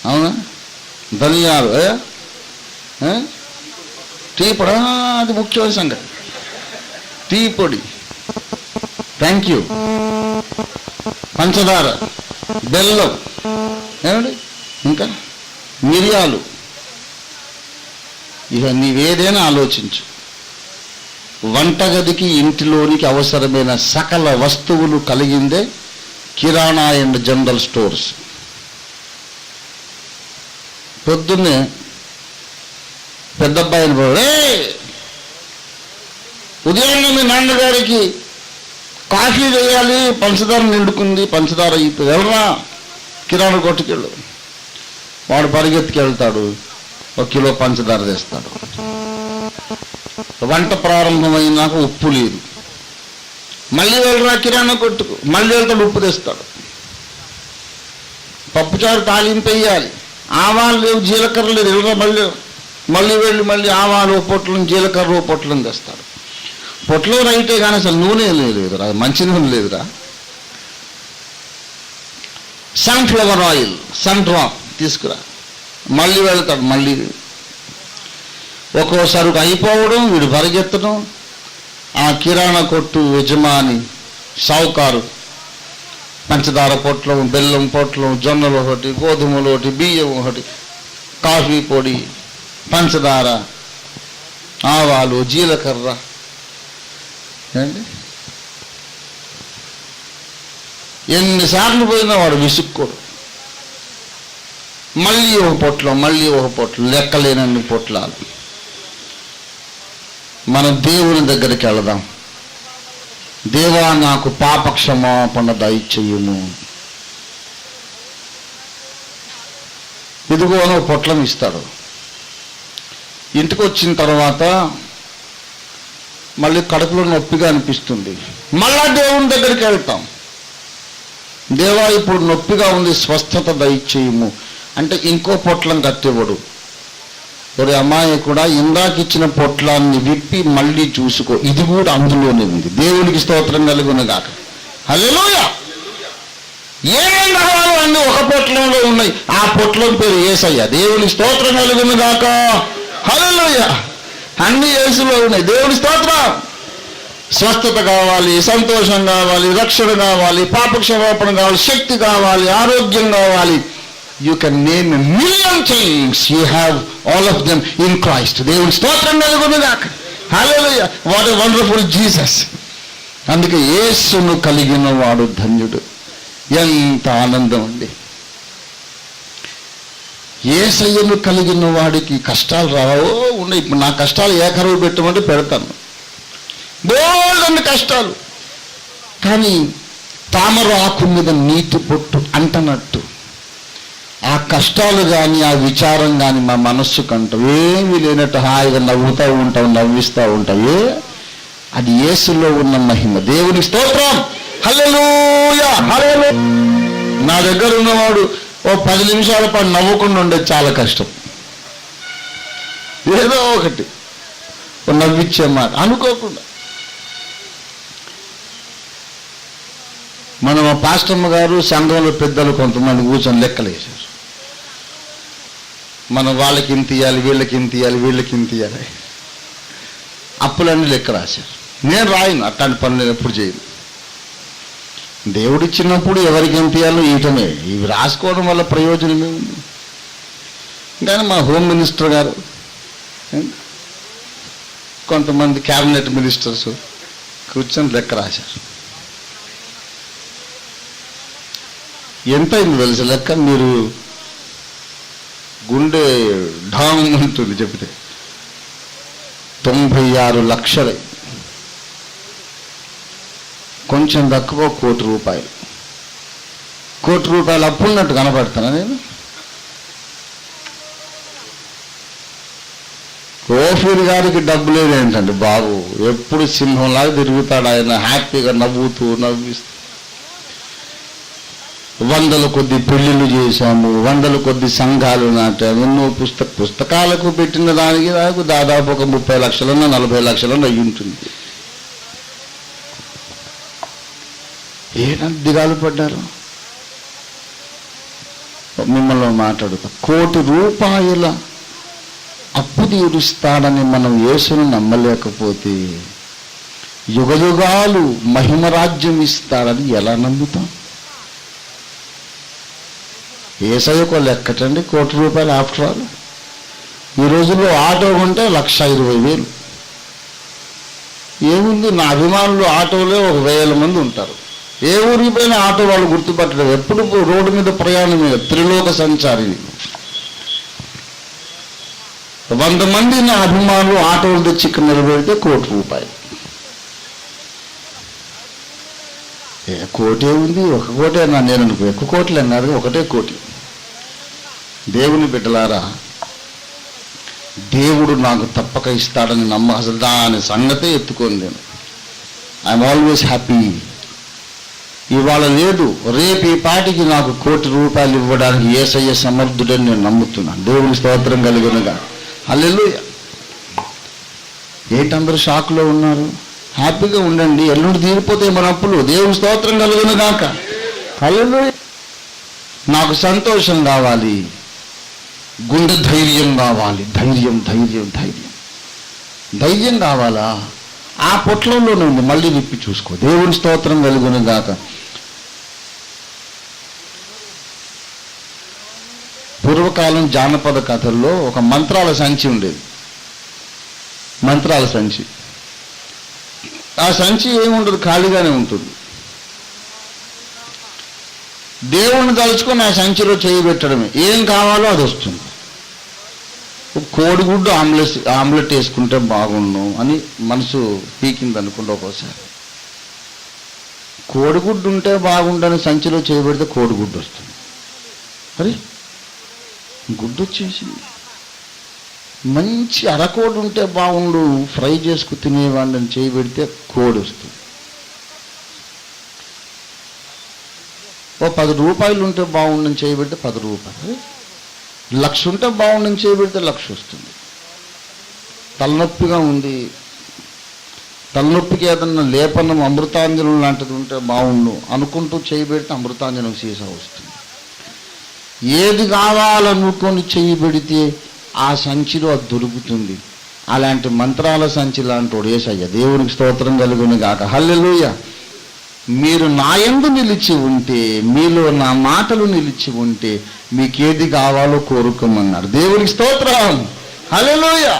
అవునా, ధనియాలు, టీ పొడి. అది ముఖ్యమైన సంగతి, టీ పొడి. Thank you. పంచదార, బెల్లం, ఏమండి, ఇంకా మిరియాలు. ఇక నీవేదైనా ఆలోచించు. వంటగదికి ఇంటిలోనికి అవసరమైన సకల వస్తువులు కలిగిందే కిరాణా అండ్ జనరల్ స్టోర్స్. పొద్దున్నే పెద్దబ్బాయిని ఉదయాన్నే మీ నాన్నగారికి కాఫీ చేయాలి, పంచదార నిండుకుంది, పంచదార అయిపోయి ఎవరా కిరాణా కొట్టుకెళ్ళు. వాడు పరిగెత్తుకు వెళ్తాడు, 1 కిలో పంచదార తెస్తాడు. వంట ప్రారంభమైనాక ఉప్పు లేదు, మళ్ళీ వెళ్ళరా కిరాణా కొట్టుకు, మళ్ళీ వెళ్తాడు, ఉప్పు తెస్తాడు. పప్పుచారు తాలింపు వేయాలి, ఆవాలు లేవు, జీలకర్ర లేదు, వెళ్ళరా మళ్ళీ వెళ్ళి ఆవాలు పొట్లను, జీలకర్ర పొట్లను తెస్తాడు. పొట్లో రైతే కానీ అసలు నూనె లేదురా, మంచి నూనె లేదురా. సన్ఫ్లవర్ ఆయిల్, సన్ డ్రాప్ తీసుకురా, మళ్ళీ వెళ్తాడు. మళ్ళీ ఒక్కోసారి అయిపోవడం, వీడు పరిగెత్తడం. ఆ కిరాణా కొట్టు యజమాని సావుకారు పంచదార పొట్లం, బెల్లం పొట్లం, జొన్నలు ఒకటి, గోధుమలు ఒకటి, బియ్యం ఒకటి, కాఫీ పొడి, పంచదార, ఆవాలు, జీలకర్ర. ఎన్నిసార్లు పోయినా వాడు విసుక్కోడు. మళ్ళీ ఒక పొట్లం, మళ్ళీ ఒక పొట్లం, లెక్కలేనన్ని పొట్లాలు. మనం దేవుని దగ్గరికి వెళదాం. దేవా, నాకు పాప క్షమాపణ దయచేయుము. ఇదిగో అని పొట్లం ఇస్తాడు. ఇంటికి వచ్చిన తర్వాత మళ్ళీ కడుపులో నొప్పిగా అనిపిస్తుంది, మళ్ళా దేవుని దగ్గరికి వెళ్తాం. దేవా, ఇప్పుడు నొప్పిగా ఉంది, స్వస్థత దయచేయము అంటే ఇంకో పొట్లం కట్టివ్వడు. ఒరే అమ్మాయి కూడా ఇందాక ఇచ్చిన పొట్లాన్ని విప్పి మళ్ళీ చూసుకో, ఇది కూడా అందులోనే ఉంది. దేవునికి స్తోత్రం కలుగునుగాక. హల్లెలూయా. ఏమేం కావాలో అన్ని ఒక పొట్లంలో ఉన్నాయి. ఆ పొట్లం పేరు యేసయ్య. దేవునికి స్తోత్రం కలుగునుగాక. హల్లెలూయా. అన్ని యేసులో ఉన్నాయి. దేవుని స్తోత్రం. స్వస్థత కావాలి, సంతోషం కావాలి, రక్షణ కావాలి, పాప క్షమాపణ కావాలి, శక్తి కావాలి, ఆరోగ్యం కావాలి. You can name a million things. You have all of them in Christ. దేవుని స్తోత్రం కలుగునుగాక. హల్లెలూయా. What a wonderful Jesus. అందుకే యేసును కలిగిన వాడు ధన్యుడు. ఎంత ఆనందం అండి. యేసయ్యను కలిగిన వాడికి కష్టాలు రావో ఉన్నాయి. ఇప్పుడు నా కష్టాలు ఏకరువు పెట్టమంటే పెడతాను, బోల్డన్ని కష్టాలు. కానీ తామర ఆకు మీద నీటి పొట్టు అంటనట్టు ఆ కష్టాలు కానీ ఆ విచారం కానీ మా మనస్సు కంటాం ఏమీ లేనట్టు హాయిగా నవ్వుతూ ఉంటాం, నవ్విస్తూ ఉంటాం. అది యేసులో ఉన్న మహిమ. దేవుని స్తోత్రం. హల్లెలూయా. హల్లెలూయా. నా దగ్గర ఉన్నవాడు ఓ 10 నిమిషాల పాటు నవ్వకుండా ఉండేది చాలా కష్టం. ఏదో ఒకటి నవ్విచ్చే మాట అనుకోకుండా. మన మా పాస్టమ్మ గారు, సంఘంలో పెద్దలు కొంతమంది కూర్చొని లెక్కలు వేశారు. మనం వాళ్ళకి ఇంత ఇవ్వాలి, వీళ్ళకి ఇంత ఇవ్వాలి, వీళ్ళకి ఇంత ఇవ్వాలి, అప్పులన్నీ లెక్క రాశారు. నేను రాయను, అట్లాంటి పనులు ఎప్పుడు చేయను. దేవుడిచ్చినప్పుడు ఎవరికి ఎంత ఇవ్వాలో ఇయటమే. ఇవి రాసుకోవడం వల్ల ప్రయోజనమే ఉంది. కానీ మా హోమ్ మినిస్టర్ గారు, కొంతమంది క్యాబినెట్ మినిస్టర్స్ కూర్చొని లెక్క రాశారు. ఎంత అయింది తెలుసు లెక్క? మీరు గుండె ఢామ్ ఉంటుంది చెప్తే 96 లక్షలు. కొంచెం తక్కువ ₹1,00,00,000. ₹1,00,00,000 అప్పున్నట్టు కనపడుతున్నా నేను? ఓఫీర్ గారికి డబ్బు లేదు ఏంటండి బాబు, ఎప్పుడు సింహంలాగా తిరుగుతాడు ఆయన, హ్యాపీగా నవ్వుతూ నవ్విస్తూ. 100 కొద్ది పెళ్లిళ్ళు చేశాము, 100 కొద్ది సంఘాలు నాటాము, ఎన్నో పుస్తకాలకు పెట్టిన దానికి నాకు దాదాపు ఒక 30 లక్షలన్నా 40 లక్షలన్నా అయ్యి ఉంటుంది. ఏనా దిగాలు పడ్డారు? మిమ్మల్ని మాట్లాడుతా, ₹1,00,00,000 అప్పు తీరుస్తాడని మనం యేసును నమ్మలేకపోతే యుగయుగాలు మహిమరాజ్యం ఇస్తాడని ఎలా నమ్ముతాం? యేసయ్యకు లెక్కటండి ₹1,00,00,000 ఆఫ్టర్ ఆల్. ఈ రోజుల్లో ఆటో కొంటే 1,20,000. ఏముంది, నా అభిమానులు ఆటోలో 1000 మంది ఉంటారు. ఏ ఊరికి పోయినా ఆటో వాళ్ళు గుర్తుపట్టలేదు. ఎప్పుడు రోడ్డు మీద ప్రయాణమే, త్రిలోక సంచారిని. 100 మంది నా అభిమానులు ఆటోలు తెచ్చి ఇక్కడ నిలబెడితే ₹1,00,00,000. కోటే ఉంది, 1 కోటే అన్నా. నేను ఎక్కువ కోట్లు అన్నారు, 1 కోటి. దేవుని బిడ్డలారా, దేవుడు నాకు తప్పక ఇస్తాడని అసలు దాని సంగతే ఎత్తుకోను నేను. I'm always happy. ఇవాళ లేదు, రేపు ఈ పాటికి నాకు ₹1,00,00,000 ఇవ్వడానికి యేసయ్య సమర్థుడని నేను నమ్ముతున్నాను. దేవుని స్తోత్రం కలుగునుగా. హల్లెలూయా. ఏంటందరూ షాక్లో ఉన్నారు? హ్యాపీగా ఉండండి, ఎల్లుండి తీరిపోతే మన అప్పులు. దేవుని స్తోత్రం కలుగునుగాక. హల్లెలూయా. నాకు సంతోషం కావాలి, గుండె ధైర్యం కావాలి. ధైర్యం ధైర్యం ధైర్యం ధైర్యం కావాలా? ఆ పొట్లంలోనే ఉంది, మళ్ళీ విప్పి చూసుకో. దేవుని స్తోత్రం కలుగునుగాక. పూర్వకాలం జానపద కథల్లో ఒక మంత్రాల సంచి ఉండేది. మంత్రాల సంచి. ఆ సంచి ఏముండదు, ఖాళీగానే ఉంటుంది. దేవుణ్ణి తలుచుకొని ఆ సంచిలో చేయి పెట్టడమే. ఏం కావాలో అది వస్తుంది. కోడిగుడ్డు ఆమ్లెట్ వేసుకుంటే బాగుండు అని మనసు పీకింది అనుకుంటే ఒక్కోసారి. కోడిగుడ్డు ఉంటే బాగుండని సంచిలో చేయబెడితే కోడిగుడ్డు వస్తుంది. అరే గుడ్డు వచ్చేసింది. మంచి అరకోడి ఉంటే బాగుండు, ఫ్రై చేసుకు తినేవాడిని చేయబెడితే కోడి వస్తుంది. ఓ ₹10 ఉంటే బాగుండని చేయబెడితే ₹10. ₹1,00,000 ఉంటే బాగుండని చేయబెడితే ₹1,00,000 వస్తుంది. తలనొప్పిగా ఉంది, తలనొప్పికి ఏదన్నా లేపనం అమృతాంజనం లాంటిది ఉంటే బాగుండు అనుకుంటూ చేయబెడితే అమృతాంజనం సీసా వస్తుంది. ఏది కావాలనుకొని చేయబెడితే ఆ సంచిలో అది దొరుకుతుంది. అలాంటి మంత్రాల సంచి లాంటి యేసయ్య. దేవునికి స్తోత్రం కలుగునుగాక. హల్లెలూయా. మీరు నా యందు నిలిచి ఉంటే, మీలో నా మాటలు నిలిచి ఉంటే మీకేది కావాలో కోరుకోమన్నాడు. దేవునికి స్తోత్రం. Hallelujah.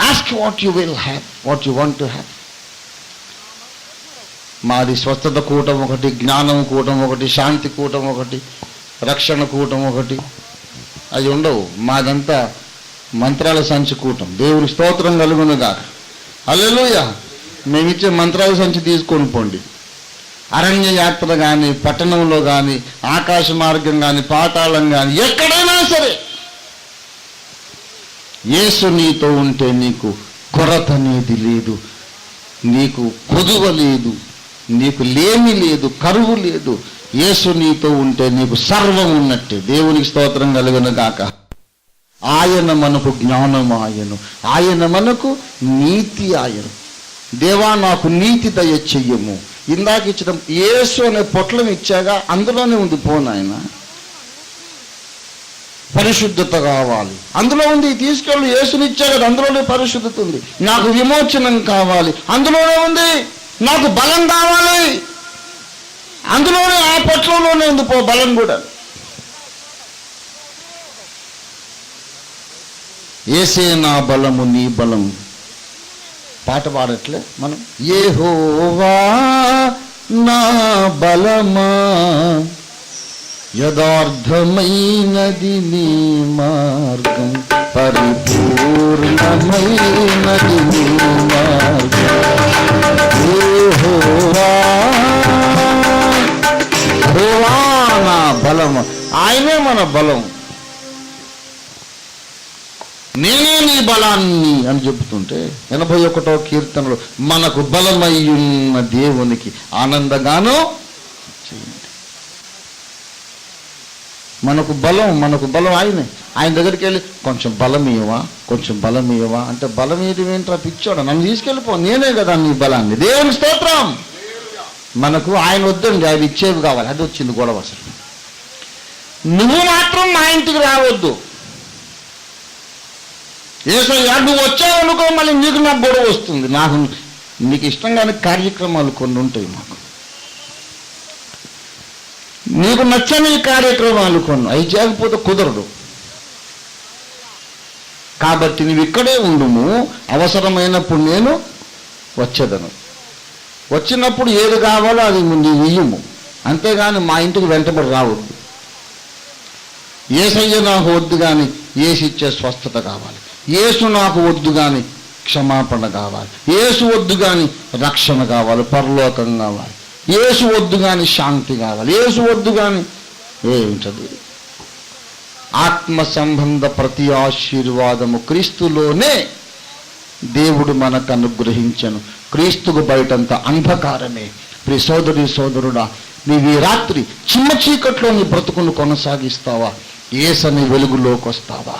Ask what you will have, what you want to have. మాది స్వస్థత కూటం ఒకటి, జ్ఞానం కూటం ఒకటి, శాంతి కూటం ఒకటి, రక్షణ కూటం ఒకటి. అవి ఉండవు. మాదంతా మంత్రాల సంచి కూటం. దేవుని స్తోత్రం కలుగునుగాక. హల్లెలూయా. మేమిచ్చే మంత్రాల సంచి తీసుకొని పోండి. అరణ్య యాత్ర కానీ, పట్టణంలో కానీ, ఆకాశ మార్గం కానీ, పాతాళం కానీ, ఎక్కడైనా సరే యేసు నీతో ఉంటే నీకు కొరత అనేది లేదు, నీకు కొదువ లేదు, నీకు లేమి లేదు, కరువు లేదు. యేసు నీతో ఉంటే నీకు సర్వం ఉన్నట్టే. దేవునికి స్తోత్రం కలుగునుగాక. ఆయన మనకు జ్ఞానం ఆయను, ఆయన మనకు నీతి ఆయను. దేవా నాకు నీతి దయ చెయ్యము. ఇందాక ఇచ్చడం యేసు అనే పొట్లం ఇచ్చాగా, అందులోనే ఉంది. పోనాయన పరిశుద్ధత కావాలి, అందులో ఉంది. తీసుకెళ్ళి యేసుని ఇచ్చా కదా, అందులోనే పరిశుద్ధత ఉంది. నాకు విమోచనం కావాలి, అందులోనే ఉంది. నాకు బలం కావాలి, అందులోనే ఆ పొట్లంలోనే ఉంది. పో బలం కూడా. యేసే నా బలము నీ బలం. పాట పాడట్లే మనం. యెహోవా నా బలమా, యథార్థమైనది నీ మార్గం, పరిపూర్ణమైనది నీ మార్గం. యెహోవా నా బలము. ఆయనే మన బలం. నేనే నీ బలాన్ని అని చెబుతుంటే 81వ కీర్తనలో మనకు బలమయ్యున్న దేవునికి ఆనందగానం చేయండి. మనకు బలం ఆయనే. ఆయన దగ్గరికి వెళ్ళి కొంచెం బలం ఇవ్వవా అంటే, బలం ఏంట్రా పిచ్చోడా, నన్ను తీసుకెళ్ళిపో, నేనే కదా నీ బలాన్ని. దేవుని స్తోత్రం. మనకు ఆయన వద్దండి, ఆయన ఇచ్చేవి కావాలి. అది వచ్చింది గొడవ. అసలు నువ్వు మాత్రం మా ఇంటికి రావద్దు. యేసయ్యా నువ్వు వచ్చావనుకో, మళ్ళీ నీకు నా గొడవ వస్తుంది. నీకు ఇష్టంగానే కార్యక్రమాలు కొన్ని ఉంటాయి. నీకు నచ్చని కార్యక్రమాలు కొన్ని, అవి చేయకపోతే కుదరదు. కాబట్టి నువ్వు ఇక్కడే ఉండుము, అవసరమైనప్పుడు నేను వచ్చేదను. వచ్చినప్పుడు ఏది కావాలో అది నీవు ఇయ్యము, అంతేగాని మా ఇంటికి వెంటబడి రావద్దు. యేసయ్య నాకు వద్దు కానీ యేసు ఇచ్చే స్వస్థత కావాలి. యేసు నాకు వద్దు కానీ క్షమాపణ కావాలి. యేసు వద్దు కానీ రక్షణ కావాలి, పరలోకం కావాలి. యేసు వద్దు కానీ శాంతి కావాలి. యేసు వద్దు కానీ ఏమిటది? ఆత్మ సంబంధ ప్రతి ఆశీర్వాదము క్రీస్తులోనే దేవుడు మనకు అనుగ్రహించను. క్రీస్తుకు బయటంతా అంధకారమే. ప్రియ సోదరి సోదరుడా, నీవు ఈ రాత్రి చిన్న చీకట్లో నీ బ్రతుకును కొనసాగిస్తావా? యేసని వెలుగులోకి వస్తావా?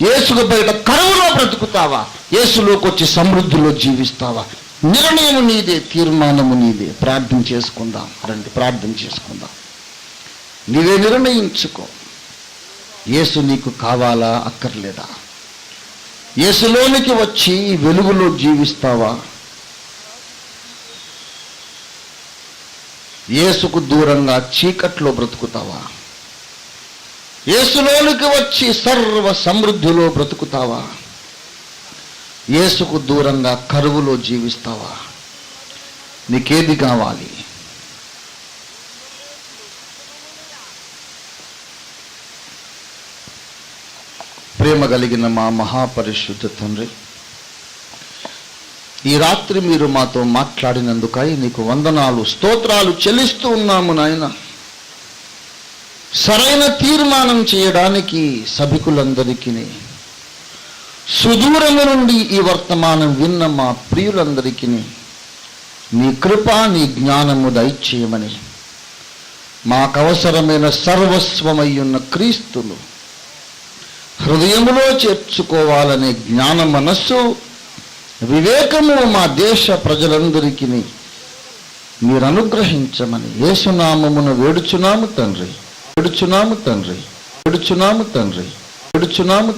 యేసుకు బయట కరువులో బ్రతుకుతావా? యేసులోకి వచ్చి సమృద్ధిలో జీవిస్తావా? నిర్ణయం నీదే, తీర్మానము నీదే. ప్రార్థన చేసుకుందాం రండి, ప్రార్థన చేసుకుందాం. నీవే నిర్ణయించుకో. యేసు నీకు కావాలా అక్కర్లేదా? యేసులోనికి వచ్చి వెలుగులో జీవిస్తావా? యేసుకు దూరంగా చీకట్లో బ్రతుకుతావా? యేసులోనికి వచ్చి సర్వ సమృద్ధిలో బ్రతుకుతావా? యేసుకు దూరంగా కరువులో జీవిస్తావా? నీకేది కావాలి? ప్రేమ కలిగిన మా మహాపరిశుద్ధ తండ్రి, ఈ రాత్రి మీరు మాతో మాట్లాడినందుకై నీకు వందనాలు, స్తోత్రాలు చెల్లిస్తూ ఉన్నాము నాయన. సరైన తీర్మానం చేయడానికి సభికులందరికీ, సుదూరము నుండి ఈ వర్తమానం విన్న మా ప్రియులందరికీ నీ కృప, నీ జ్ఞానము దయచేయమని, మాకు అవసరమైన సర్వస్వమయ్యున్న క్రీస్తును హృదయములో చేర్చుకోవాలనే జ్ఞాన మనస్సు, వివేకము మా దేశ ప్రజలందరికీ మీరు అనుగ్రహించమని యేసునామమున వేడుచున్నాము తండ్రి, వేడుచున్నాము తండ్రి, వేడుచున్నాము తండ్రి, వేడుచున్నాము.